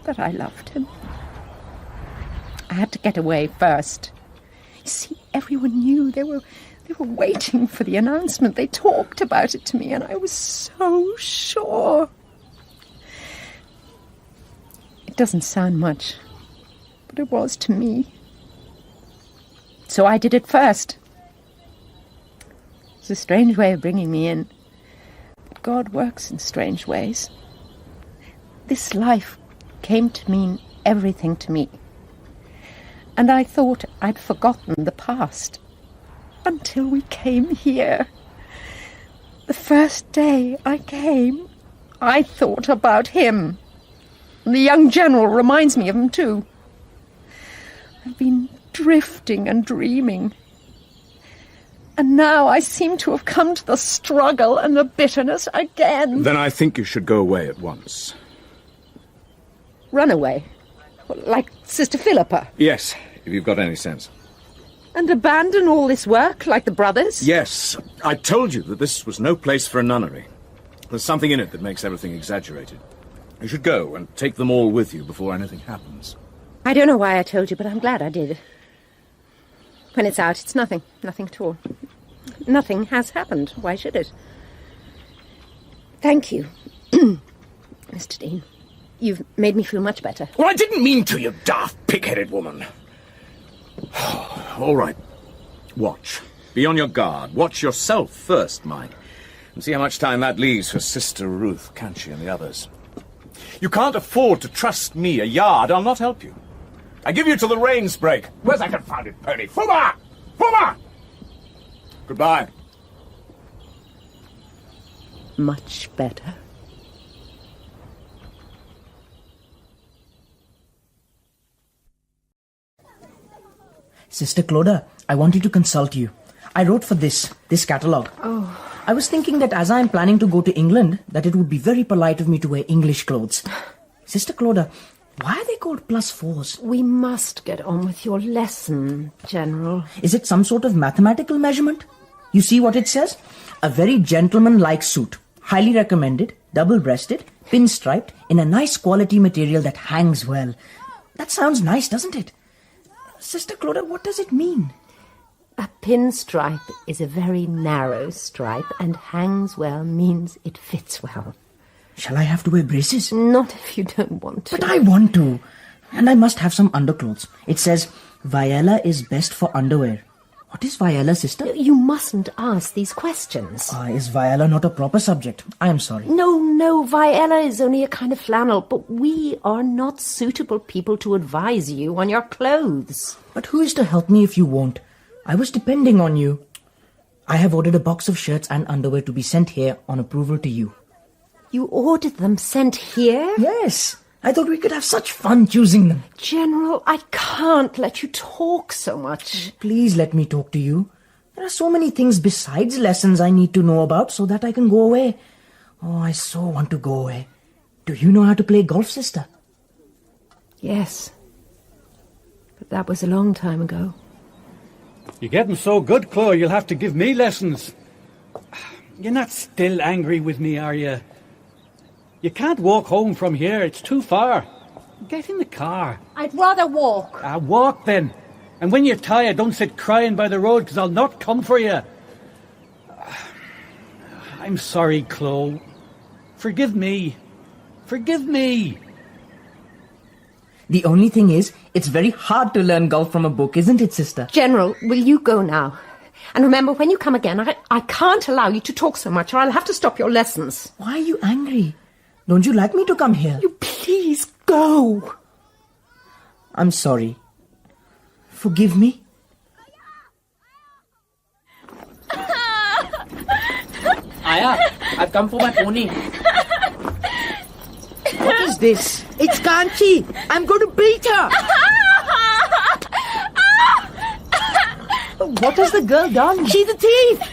that I loved him. I had to get away first. You see, everyone knew. They were waiting for the announcement. They talked about it to me, and I was so sure. It doesn't sound much, but it was to me. So I did it first. It's a strange way of bringing me in. But God works in strange ways. This life came to mean everything to me. And I thought I'd forgotten the past until we came here. The first day I came, I thought about him. And the young general reminds me of him too. I've been drifting and dreaming. And now I seem to have come to the struggle and the bitterness again. Then I think you should go away at once. Run away? Like Sister Philippa? Yes, if you've got any sense. And abandon all this work, like the brothers? Yes, I told you that this was no place for a nunnery. There's something in it that makes everything exaggerated. You should go and take them all with you before anything happens. I don't know why I told you, but I'm glad I did. When it's out, it's nothing. Nothing at all. Nothing has happened. Why should it? Thank you, Mr. Dean. You've made me feel much better. Well, I didn't mean to, you daft, pig-headed woman. All right. Watch. Be on your guard. Watch yourself first, mind. And see how much time that leaves for Sister Ruth, can't she, and the others. You can't afford to trust me a yard. I'll not help you. I give you till the rains break. Where's that confounded pony? Fuma! Fuma! Goodbye. Much better. Sister Clodagh, I wanted to consult you. I wrote for this catalogue. Oh. I was thinking that as I am planning to go to England, that it would be very polite of me to wear English clothes. Sister Clodagh, why are they called +4s? We must get on with your lesson, General. Is it some sort of mathematical measurement? You see what it says? A very gentleman-like suit. Highly recommended, double-breasted, pinstriped, in a nice quality material that hangs well. That sounds nice, doesn't it? Sister Clodagh, what does it mean? A pinstripe is a very narrow stripe, and hangs well means it fits well. Shall I have to wear braces? Not if you don't want to. But I want to. And I must have some underclothes. It says, Viola is best for underwear. What is Viola, sister? You mustn't ask these questions. Is Viola not a proper subject? I am sorry. No, Viola is only a kind of flannel, but we are not suitable people to advise you on your clothes. But who is to help me if you won't? I was depending on you. I have ordered a box of shirts and underwear to be sent here on approval to you. You ordered them sent here? Yes. I thought we could have such fun choosing them. General, I can't let you talk so much. Please let me talk to you. There are so many things besides lessons I need to know about so that I can go away. Oh, I so want to go away. Do you know how to play golf, sister? Yes. But that was a long time ago. You're getting so good, Chloe, you'll have to give me lessons. You're not still angry with me, are you? You can't walk home from here, it's too far. Get in the car. I'd rather walk. Walk then. And when you're tired, don't sit crying by the road, because I'll not come for you. I'm sorry, Chloe. Forgive me. Forgive me. The only thing is, it's very hard to learn golf from a book, isn't it, sister? General, will you go now? And remember, when you come again, I can't allow you to talk so much, or I'll have to stop your lessons. Why are you angry? Don't you like me to come here? You please go. I'm sorry. Forgive me. Aya, I've come for my pony. What is this? It's Kanchi. I'm going to beat her. What has the girl done? She's a thief.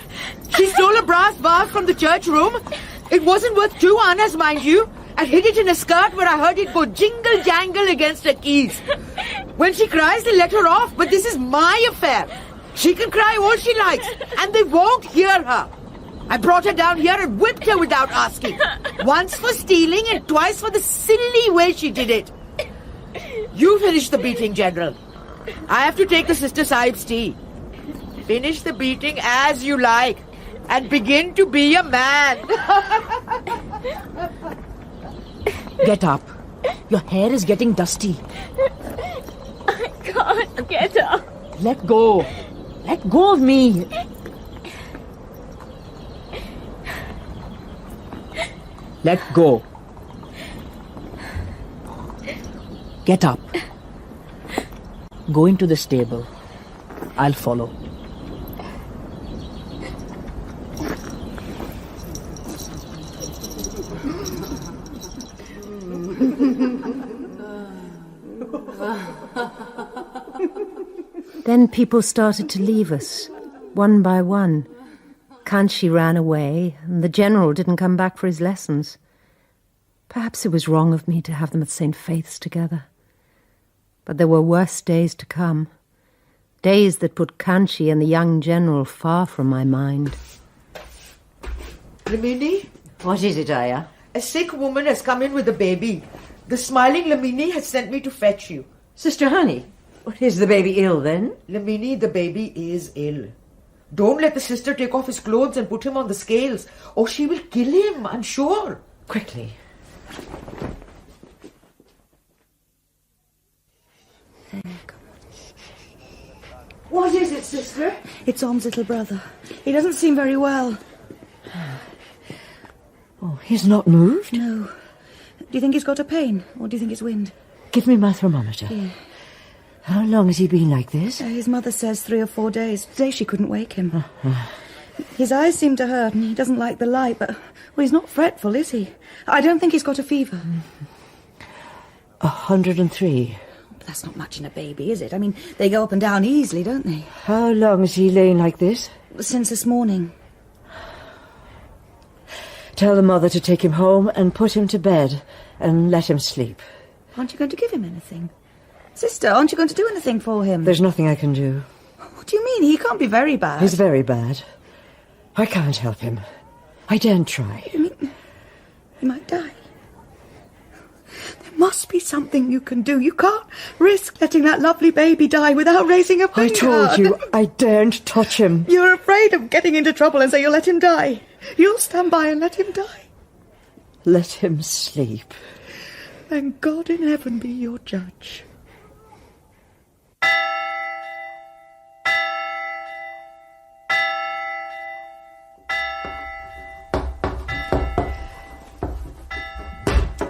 She stole a brass vase from the church room. It wasn't worth 2 annas, mind you. I hid it in a skirt where I heard it go jingle-jangle against her keys. When she cries, they let her off, but this is my affair. She can cry all she likes, and they won't hear her. I brought her down here and whipped her without asking. Once for stealing and twice for the silly way she did it. You finish the beating, General. I have to take the Sister Sahib's tea. Finish the beating as you like and begin to be a man. Get up. Your hair is getting dusty. I can't get up. Let go. Let go of me. Let go. Get up. Go into the stable. I'll follow. Then people started to leave us, one by one. Kanchi ran away, and the general didn't come back for his lessons. Perhaps it was wrong of me to have them at St. Faith's together. But there were worse days to come. Days that put Kanchi and the young general far from my mind. Lamini? What is it, Aya? A sick woman has come in with a baby. The smiling Lamini has sent me to fetch you. Sister Honey, is the baby ill then? Lamini, the baby is ill. Don't let the sister take off his clothes and put him on the scales, or she will kill him, I'm sure. Quickly. What is it, sister? It's Om's little brother. He doesn't seem very well. Oh, he's not moved? No. Do you think he's got a pain, or do you think it's wind? Give me my thermometer. Yeah. How long has he been like this? His mother says 3 or 4 days. Today she couldn't wake him. His eyes seem to hurt, and he doesn't like the light, but... Well, he's not fretful, is he? I don't think he's got a fever. 103. But that's not much in a baby, is it? I mean, they go up and down easily, don't they? How long has he lain like this? Since this morning. Tell the mother to take him home and put him to bed and let him sleep. Aren't you going to give him anything? Sister, aren't you going to do anything for him? There's nothing I can do. What do you mean? He can't be very bad. He's very bad. I can't help him. I daren't try. You mean he might die? There must be something you can do. You can't risk letting that lovely baby die without raising a finger. I told you, I daren't touch him. You're afraid of getting into trouble, and so you'll let him die. You'll stand by and let him die. Let him sleep. Then God in heaven be your judge.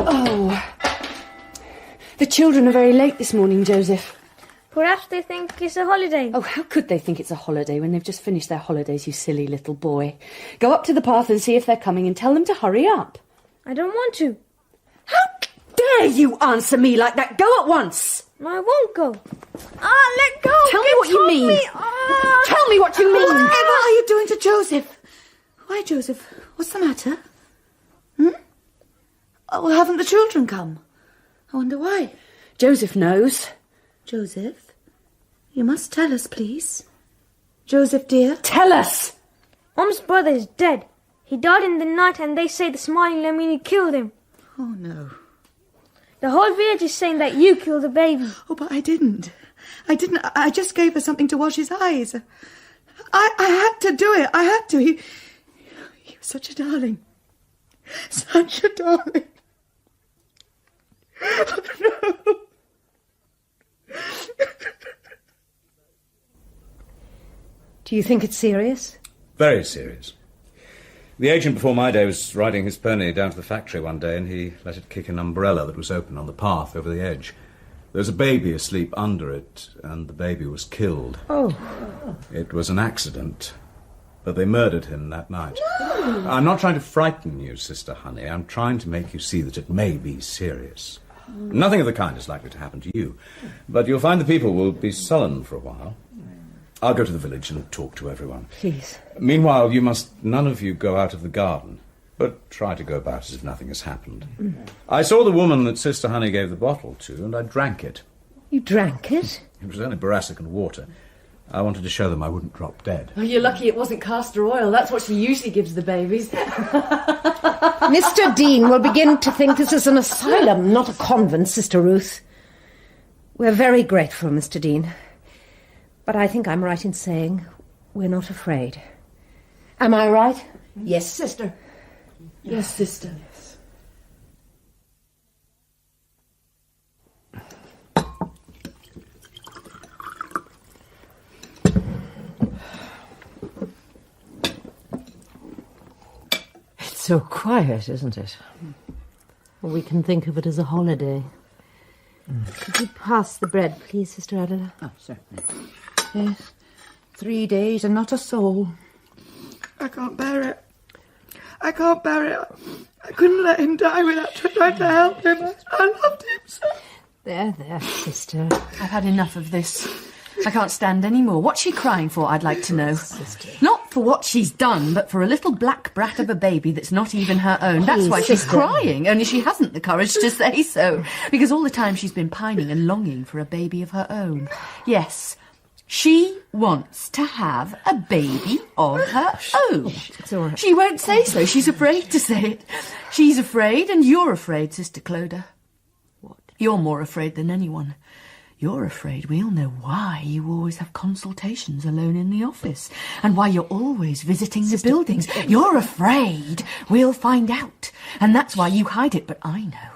Oh. The children are very late this morning, Joseph. Perhaps they think it's a holiday. Oh, how could they think it's a holiday when they've just finished their holidays, you silly little boy? Go up to the path and see if they're coming and tell them to hurry up. I don't want to. How dare you answer me like that? Go at once. I won't go. Let go. Tell me what you mean. Tell me what you mean. Whatever are you doing to Joseph? Why, Joseph? What's the matter? Oh, well, haven't the children come? I wonder why. Joseph knows. Joseph? You must tell us, please. Joseph, dear. Tell us! Om's brother is dead. He died in the night and they say the smiling Lamini killed him. Oh, no. The whole village is saying that you killed the baby. Oh, but I didn't. I just gave her something to wash his eyes. I had to do it. I had to. He was such a darling. Such a darling. Oh, no. Do you think it's serious? Very serious. The agent before my day was riding his pony down to the factory one day and he let it kick an umbrella that was open on the path over the edge. There was a baby asleep under it and the baby was killed. Oh. It was an accident, but they murdered him that night. No. I'm not trying to frighten you, Sister Honey. I'm trying to make you see that it may be serious. Nothing of the kind is likely to happen to you, but you'll find the people will be sullen for a while. I'll go to the village and talk to everyone. Please. Meanwhile, you must none of you go out of the garden, but try to go about as if nothing has happened. I saw the woman that Sister Honey gave the bottle to, and I drank it. You drank it? It was only boracic and water. I wanted to show them I wouldn't drop dead. Oh, you're lucky it wasn't castor oil. That's what she usually gives the babies. Mr. Dean will begin to think this is an asylum, not a convent, Sister Ruth. We're very grateful, Mr. Dean. But I think I'm right in saying we're not afraid. Am I right? Yes, sister. Yes, sister. It's so quiet, isn't it? Well, we can think of it as a holiday. Could you pass the bread, please, Sister Adela? Oh, certainly. Yes. 3 days and not a soul. I can't bear it. I can't bear it. I couldn't let him die without trying to help him. I loved him so. There, sister. I've had enough of this. I can't stand any more. What's she crying for, I'd like to know? Not for what she's done, but for a little black brat of a baby that's not even her own. That's why she's crying, only she hasn't the courage to say so. Because all the time she's been pining and longing for a baby of her own. Yes, she wants to have a baby of her own. It's all right. She won't say so. She's afraid to say it. She's afraid, and you're afraid, Sister Clodagh. What? You're more afraid than anyone. You're afraid we'll know why you always have consultations alone in the office and why you're always visiting the buildings. You're afraid we'll find out, and that's why you hide it. But I know.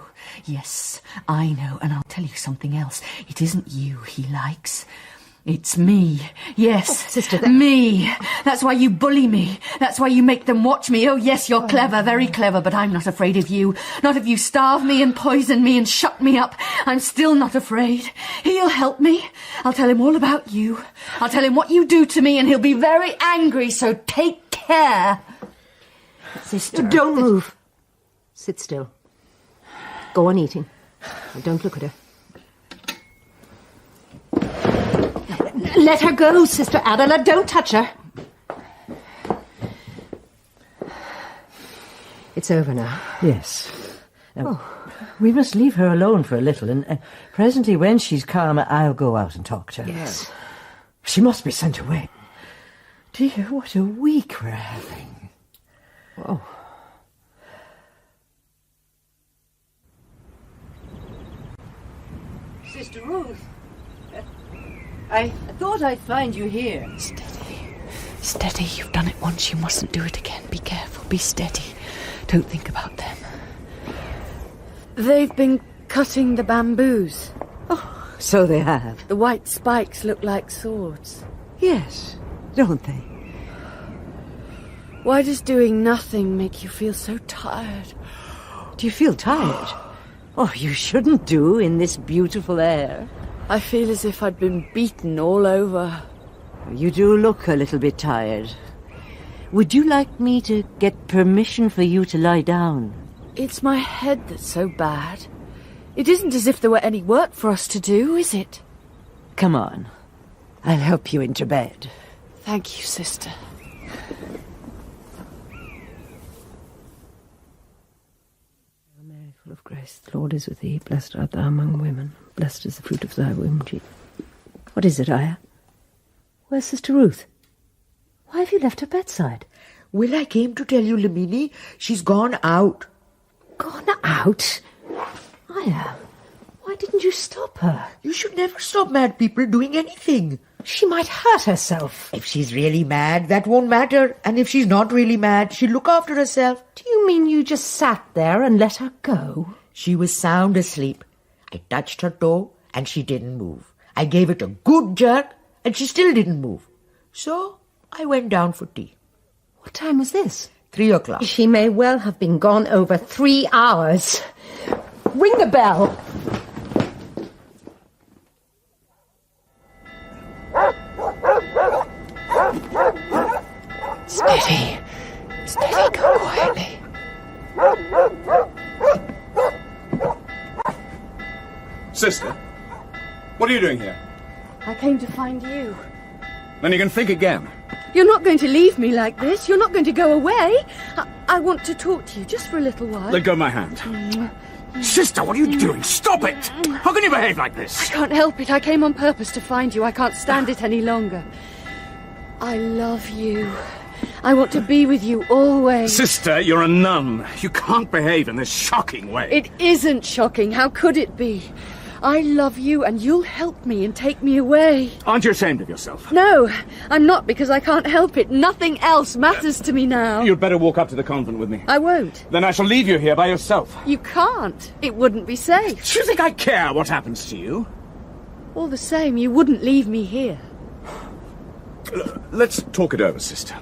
Yes, I know, and I'll tell you something else. It isn't you he likes. It's me. Yes, Sister, me. That's why you bully me. That's why you make them watch me. Oh, yes, you're clever, very clever, but I'm not afraid of you. Not if you starve me and poison me and shut me up. I'm still not afraid. He'll help me. I'll tell him all about you. I'll tell him what you do to me, and he'll be very angry, so take care. Sister, don't move. Sit still. Go on eating. And don't look at her. Let her go, Sister Adela. Don't touch her. It's over now. Yes. We must leave her alone for a little, and presently when she's calmer, I'll go out and talk to her. Yes. She must be sent away. Dear, what a week we're having. Oh. Sister Ruth, I thought I'd find you here. Steady. Steady. You've done it once. You mustn't do it again. Be careful. Be steady. Don't think about them. They've been cutting the bamboos. Oh, so they have. The white spikes look like swords. Yes, don't they? Why does doing nothing make you feel so tired? Do you feel tired? Oh, you shouldn't do in this beautiful air. I feel as if I'd been beaten all over. You do look a little bit tired. Would you like me to get permission for you to lie down? It's my head that's so bad. It isn't as if there were any work for us to do, is it? Come on. I'll help you into bed. Thank you, sister. Mary, full of grace, the Lord is with thee. Blessed art thou among women. Blessed is the fruit of thy womb, Jesus. What is it, Aya? Where's Sister Ruth? Why have you left her bedside? Well, I came to tell you, Lamini, she's gone out. Gone out? Aya, why didn't you stop her? You should never stop mad people doing anything. She might hurt herself. If she's really mad, that won't matter. And if she's not really mad, she'll look after herself. Do you mean you just sat there and let her go? She was sound asleep. I touched her toe, and she didn't move. I gave it a good jerk, and she still didn't move. So I went down for tea. What time was this? 3 o'clock. She may well have been gone over 3 hours. Ring the bell. Steady. Steady, go quietly. Sister, what are you doing here? I came to find you. Then you can think again. You're not going to leave me like this. You're not going to go away. I want to talk to you just for a little while. Let go of my hand. Sister, what are you doing? Stop it! How can you behave like this? I can't help it. I came on purpose to find you. I can't stand it any longer. I love you. I want to be with you always. Sister, you're a nun. You can't behave in this shocking way. It isn't shocking. How could it be? I love you and you'll help me and take me away. Aren't you ashamed of yourself? No, I'm not, because I can't help it. Nothing else matters to me now. You'd better walk up to the convent with me. I won't. Then I shall leave you here by yourself. You can't. It wouldn't be safe. Do you think I care what happens to you? All the same, you wouldn't leave me here. Let's talk it over, sister.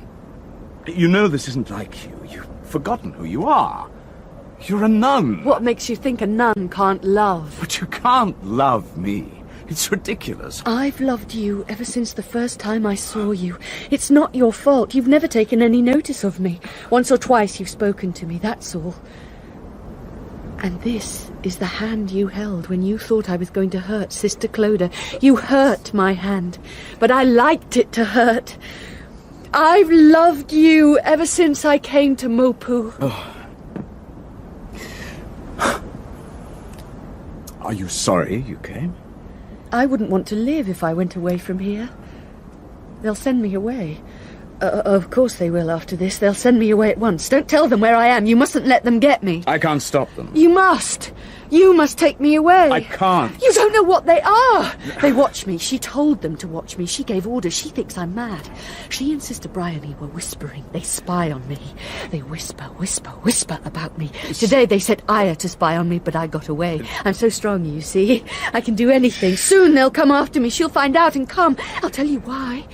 You know this isn't like you. You've forgotten who you are. You're a nun. What makes you think a nun can't love? But you can't love me. It's ridiculous. I've loved you ever since the first time I saw you. It's not your fault. You've never taken any notice of me. Once or twice you've spoken to me, that's all. And this is the hand you held when you thought I was going to hurt Sister Clodagh. You hurt my hand, but I liked it to hurt. I've loved you ever since I came to Mopu. Oh. Are you sorry you came? I wouldn't want to live if I went away from here. They'll send me away. Of course they will after this. They'll send me away at once. Don't tell them where I am. You mustn't let them get me. I can't stop them. You must. You must take me away. I can't. You don't know what they are. They watch me. She told them to watch me. She gave orders. She thinks I'm mad. She and Sister Bryony were whispering. They spy on me. They whisper, whisper, whisper about me. Today they sent Aya to spy on me, but I got away. I'm so strong, you see. I can do anything. Soon they'll come after me. She'll find out and come. I'll tell you why.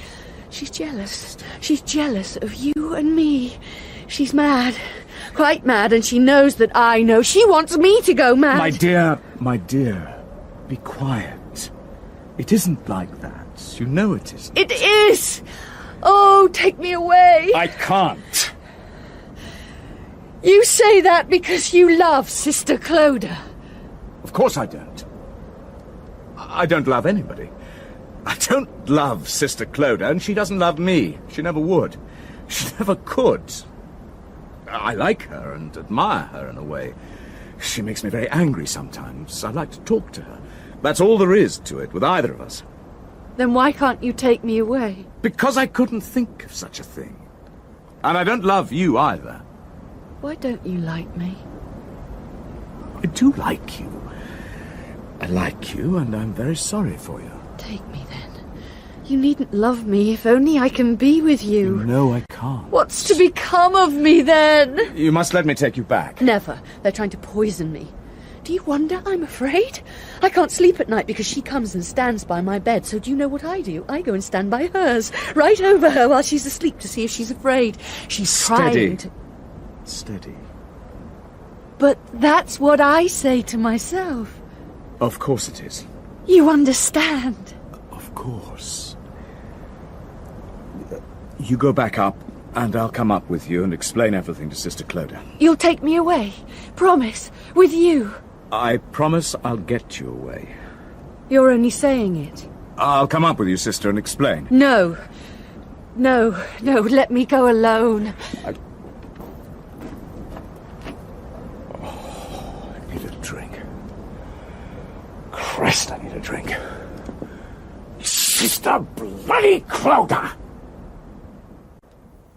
She's jealous. She's jealous of you and me. She's mad. Quite mad, and she knows that I know. She wants me to go mad. My dear, be quiet. It isn't like that. You know it isn't. It is! Oh, take me away. I can't. You say that because you love Sister Clodagh. Of course I don't. I don't love anybody. I don't love Sister Clodagh, and she doesn't love me. She never would. She never could. I like her and admire her in a way. She makes me very angry sometimes. I like to talk to her. That's all there is to it with either of us. Then why can't you take me away? Because I couldn't think of such a thing. And I don't love you either. Why don't you like me? I do like you. I like you, and I'm very sorry for you. Take me then. You needn't love me if only I can be with you. No, I can't. What's to become of me then? You must let me take you back. Never. They're trying to poison me. Do you wonder I'm afraid? I can't sleep at night because she comes and stands by my bed. So do you know what I do? I go and stand by hers, right over her while she's asleep to see if she's afraid. She's trying to... Steady. But that's what I say to myself. Of course it is. You understand? Of course. You go back up, and I'll come up with you and explain everything to Sister Clodagh. You'll take me away. Promise. With you. I promise I'll get you away. You're only saying it. I'll come up with you, Sister, and explain. No. No, no, let me go alone. I need a drink. Christ, I need a drink. Sister bloody Clodagh!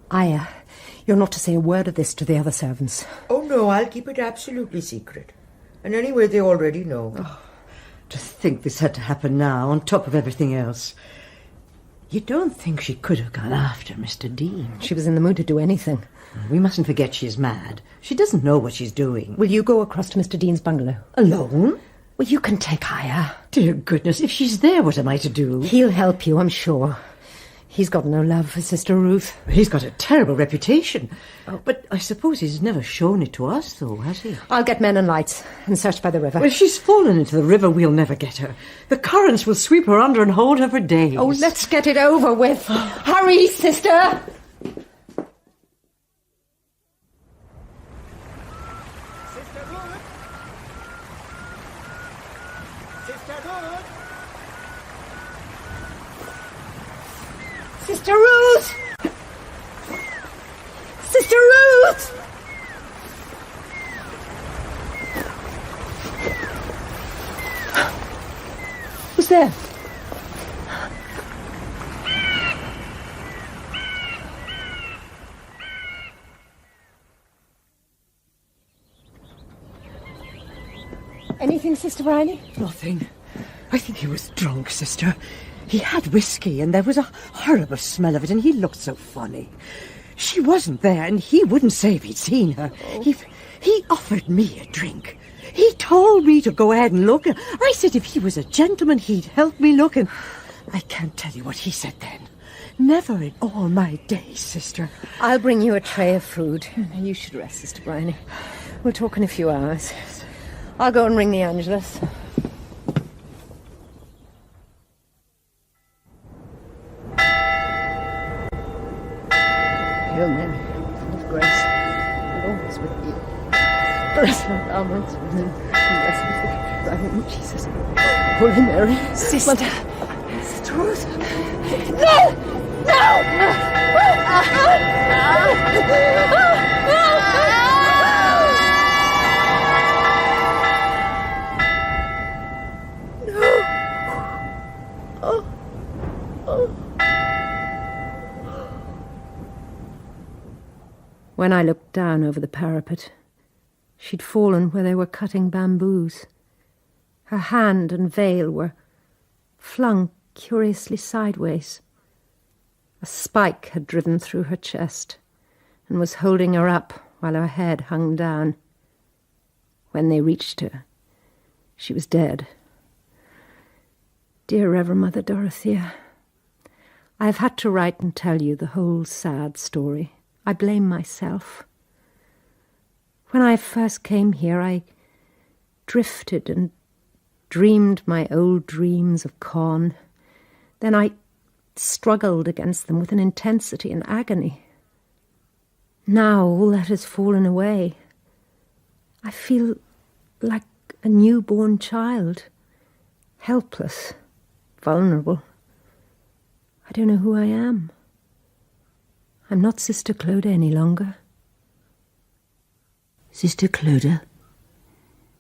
Aya, you're not to say a word of this to the other servants. Oh, no, I'll keep it absolutely secret. And anyway, they already know. Oh, to think this had to happen now, on top of everything else. You don't think she could have gone after Mr. Dean? She was in the mood to do anything. We mustn't forget she's mad. She doesn't know what she's doing. Will you go across to Mr. Dean's bungalow? Alone? Well, you can take Aya. Dear goodness, if she's there, what am I to do? He'll help you, I'm sure. He's got no love for Sister Ruth. He's got a terrible reputation. Oh, but I suppose he's never shown it to us, though, has he? I'll get men and lights and search by the river. Well, if she's fallen into the river, we'll never get her. The currents will sweep her under and hold her for days. Oh, let's get it over with. Hurry, sister! Sister Ruth! Sister Ruth! Who's there? Anything, Sister Bryony? Nothing. I think he was drunk, Sister. He had whiskey, and there was a horrible smell of it, and he looked so funny. She wasn't there, and he wouldn't say if he'd seen her. Oh. He offered me a drink. He told me to go ahead and look. I said if he was a gentleman, he'd help me look, and I can't tell you what he said then. Never in all my days, Sister. I'll bring you a tray of food. You should rest, Sister Bryony. We'll talk in a few hours. I'll go and ring the Angelus. Hail Mary, full of grace, the Lord is with you. Blessed art thou amongst women, and blessed is the fruit of thy womb, Jesus. Holy Mary, Sister. Sister Ruth. No! No! When I looked down over the parapet, she'd fallen where they were cutting bamboos. Her hand and veil were flung curiously sideways. A spike had driven through her chest and was holding her up while her head hung down. When they reached her, she was dead. Dear Reverend Mother Dorothea, I have had to write and tell you the whole sad story. I blame myself. When I first came here, I drifted and dreamed my old dreams of Con. Then I struggled against them with an intensity and agony. Now all that has fallen away. I feel like a newborn child, helpless, vulnerable. I don't know who I am. I'm not Sister Clodagh any longer. Sister Clodagh,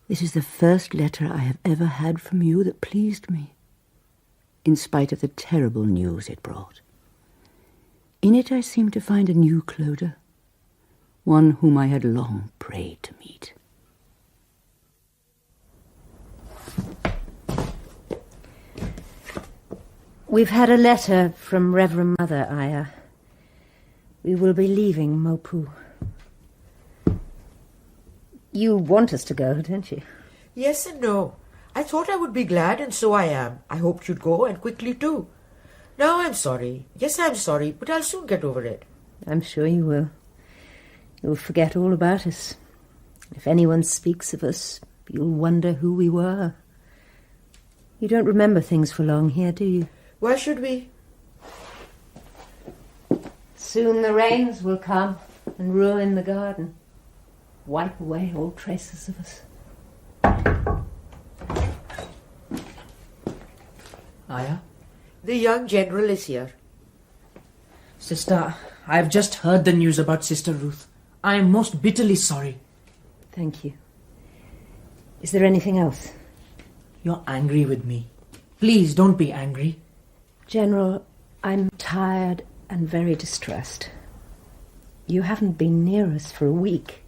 this is the first letter I have ever had from you that pleased me, in spite of the terrible news it brought. In it I seem to find a new Clodagh, one whom I had long prayed to meet. We've had a letter from Reverend Mother, Aya. We will be leaving Mopu. You want us to go, don't you? Yes and no. I thought I would be glad, and so I am. I hoped you'd go, and quickly too. Now I'm sorry. Yes, I'm sorry, but I'll soon get over it. I'm sure you will. You'll forget all about us. If anyone speaks of us, you'll wonder who we were. You don't remember things for long here, do you? Why should we? Soon the rains will come and ruin the garden. Wipe away all traces of us. Aya? The young general is here. Sister, I have just heard the news about Sister Ruth. I am most bitterly sorry. Thank you. Is there anything else? You're angry with me. Please don't be angry. General, I'm tired and very distressed. You haven't been near us for a week.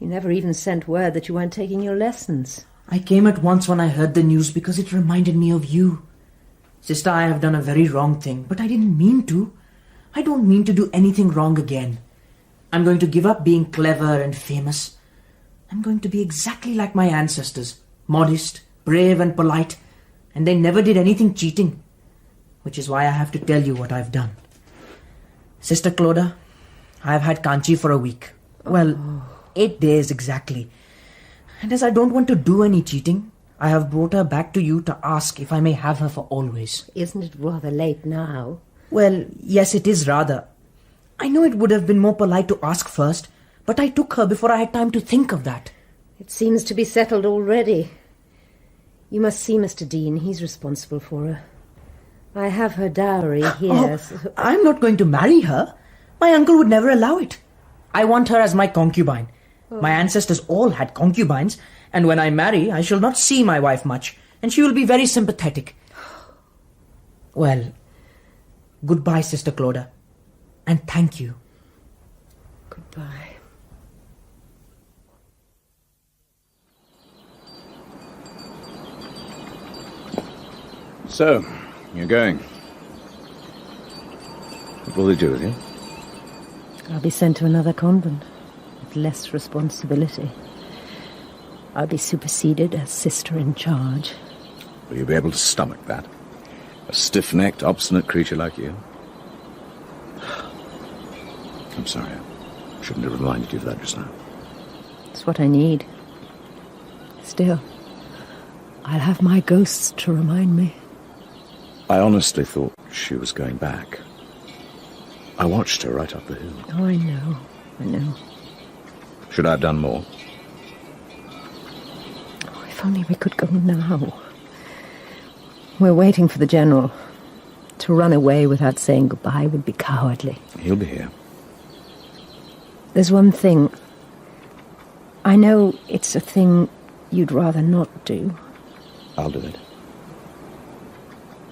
You never even sent word that you weren't taking your lessons. I came at once when I heard the news because it reminded me of you. Sister, I have done a very wrong thing, but I didn't mean to. I don't mean to do anything wrong again. I'm going to give up being clever and famous. I'm going to be exactly like my ancestors, modest, brave and polite, and they never did anything cheating, which is why I have to tell you what I've done. Sister Clodagh, I have had Kanchi for a week. Well, 8 days exactly. And as I don't want to do any cheating, I have brought her back to you to ask if I may have her for always. Isn't it rather late now? Well, yes, it is rather. I know it would have been more polite to ask first, but I took her before I had time to think of that. It seems to be settled already. You must see Mr. Dean. He's responsible for her. I have her dowry here. Oh, I'm not going to marry her. My uncle would never allow it. I want her as my concubine. Oh. My ancestors all had concubines, and when I marry, I shall not see my wife much, and she will be very sympathetic. Well, goodbye, Sister Clodagh, and thank you. Goodbye. So, you're going. What will they do with you? I'll be sent to another convent with less responsibility. I'll be superseded as sister in charge. Will you be able to stomach that? A stiff-necked, obstinate creature like you? I'm sorry. I shouldn't have reminded you of that just now. It's what I need. Still, I'll have my ghosts to remind me. I honestly thought she was going back. I watched her right up the hill. Oh, I know. Should I have done more? Oh, if only we could go now. We're waiting for the general. To run away without saying goodbye would be cowardly. He'll be here. There's one thing. I know it's a thing you'd rather not do. I'll do it.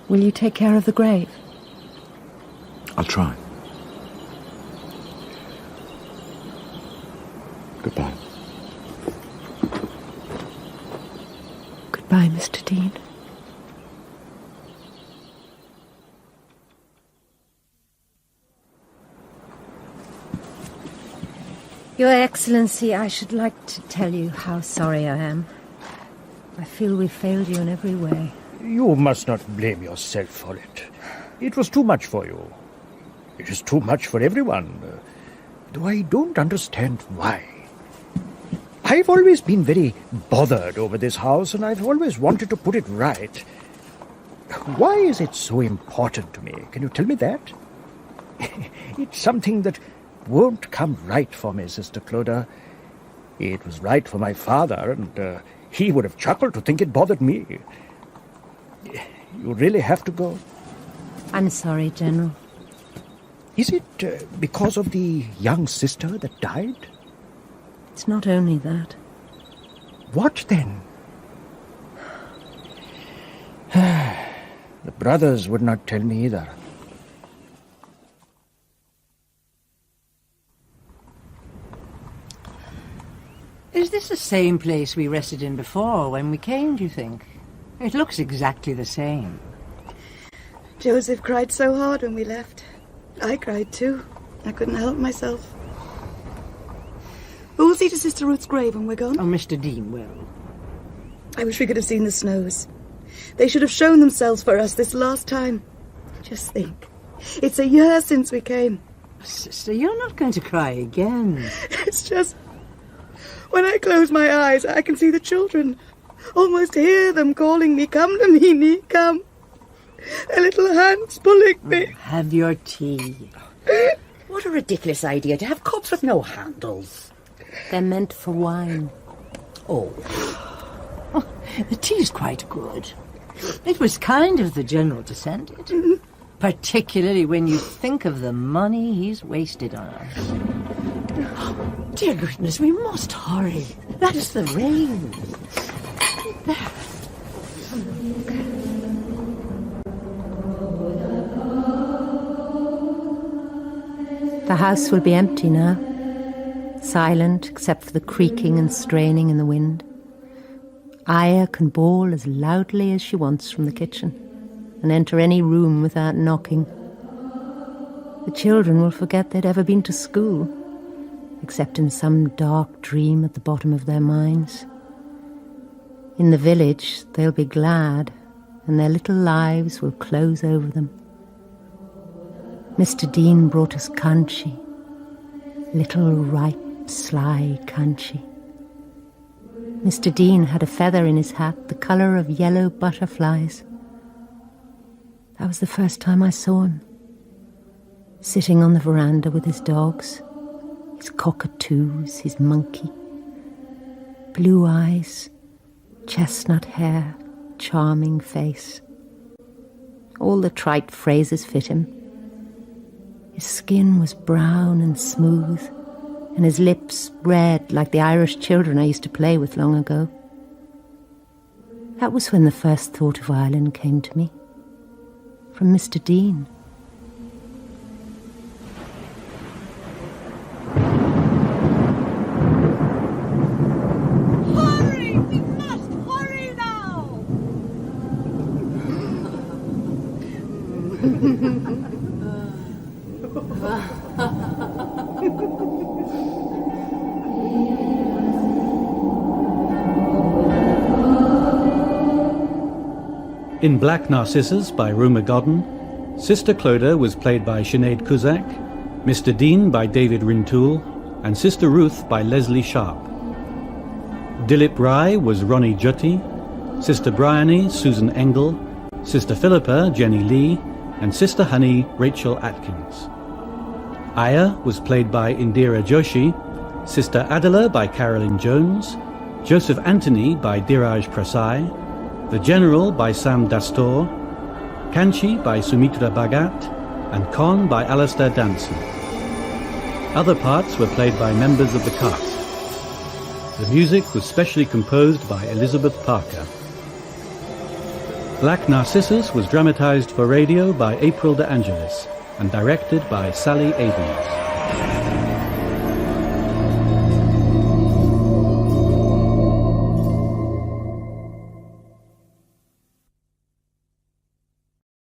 Will you take care of the grave? I'll try. Goodbye. Goodbye, Mr. Dean. Your Excellency, I should like to tell you how sorry I am. I feel we failed you in every way. You must not blame yourself for it. It was too much for you. It is too much for everyone. Though I don't understand why. I've always been very bothered over this house, and I've always wanted to put it right. Why is it so important to me? Can you tell me that? It's something that won't come right for me, Sister Clodagh. It was right for my father, and he would have chuckled to think it bothered me. You really have to go? I'm sorry, General. Is it because of the young sister that died? It's not only that. What then? The brothers would not tell me either. Is this the same place we rested in before when we came, do you think? It looks exactly the same. Joseph cried so hard when we left. I cried too. I couldn't help myself. We'll see to Sister Ruth's grave when we're gone. Oh, Mr. Dean will. I wish we could have seen the snows. They should have shown themselves for us this last time. Just think. It's a year since we came. Sister, you're not going to cry again. It's just... when I close my eyes, I can see the children. Almost hear them calling me, "Come to me, Nee, come." Their little hands pulling me. Have your tea. What a ridiculous idea to have cups with no handles. They're meant for wine. Oh. The tea's quite good. It was kind of the General to send it. Particularly when you think of the money he's wasted on us. Dear goodness, we must hurry. That is the rain. There. The house will be empty now, silent except for the creaking and straining in the wind. Aya can bawl as loudly as she wants from the kitchen and enter any room without knocking. The children will forget they'd ever been to school, except in some dark dream at the bottom of their minds. In the village, they'll be glad, and their little lives will close over them. Mr. Dean brought us kanchi, little ripe, sly kanchi. Mr. Dean had a feather in his hat the colour of yellow butterflies. That was the first time I saw him, sitting on the veranda with his dogs, his cockatoos, his monkey. Blue eyes, chestnut hair, charming face. All the trite phrases fit him. His skin was brown and smooth, and his lips red like the Irish children I used to play with long ago. That was when the first thought of Ireland came to me, from Mr. Dean. Hurry! We must hurry now! In Black Narcissus by Rumer Godden, Sister Clodagh was played by Sinead Cusack, Mr. Dean by David Rintoul, and Sister Ruth by Lesley Sharp. Dilip Rai was Ronnie Jutti, Sister Bryony Susan Engel, Sister Philippa Jenny Lee, and Sister Honey Rachel Atkins. Aya was played by Indira Joshi, Sister Adela by Carolyn Jones, Joseph Anthony by Dhiraj Prasai, The General by Sam Dastor, Kanchi by Sumitra Bhagat, and Con by Alistair Danson. Other parts were played by members of the cast. The music was specially composed by Elizabeth Parker. Black Narcissus was dramatized for radio by April De Angelis and directed by Sally Abrams.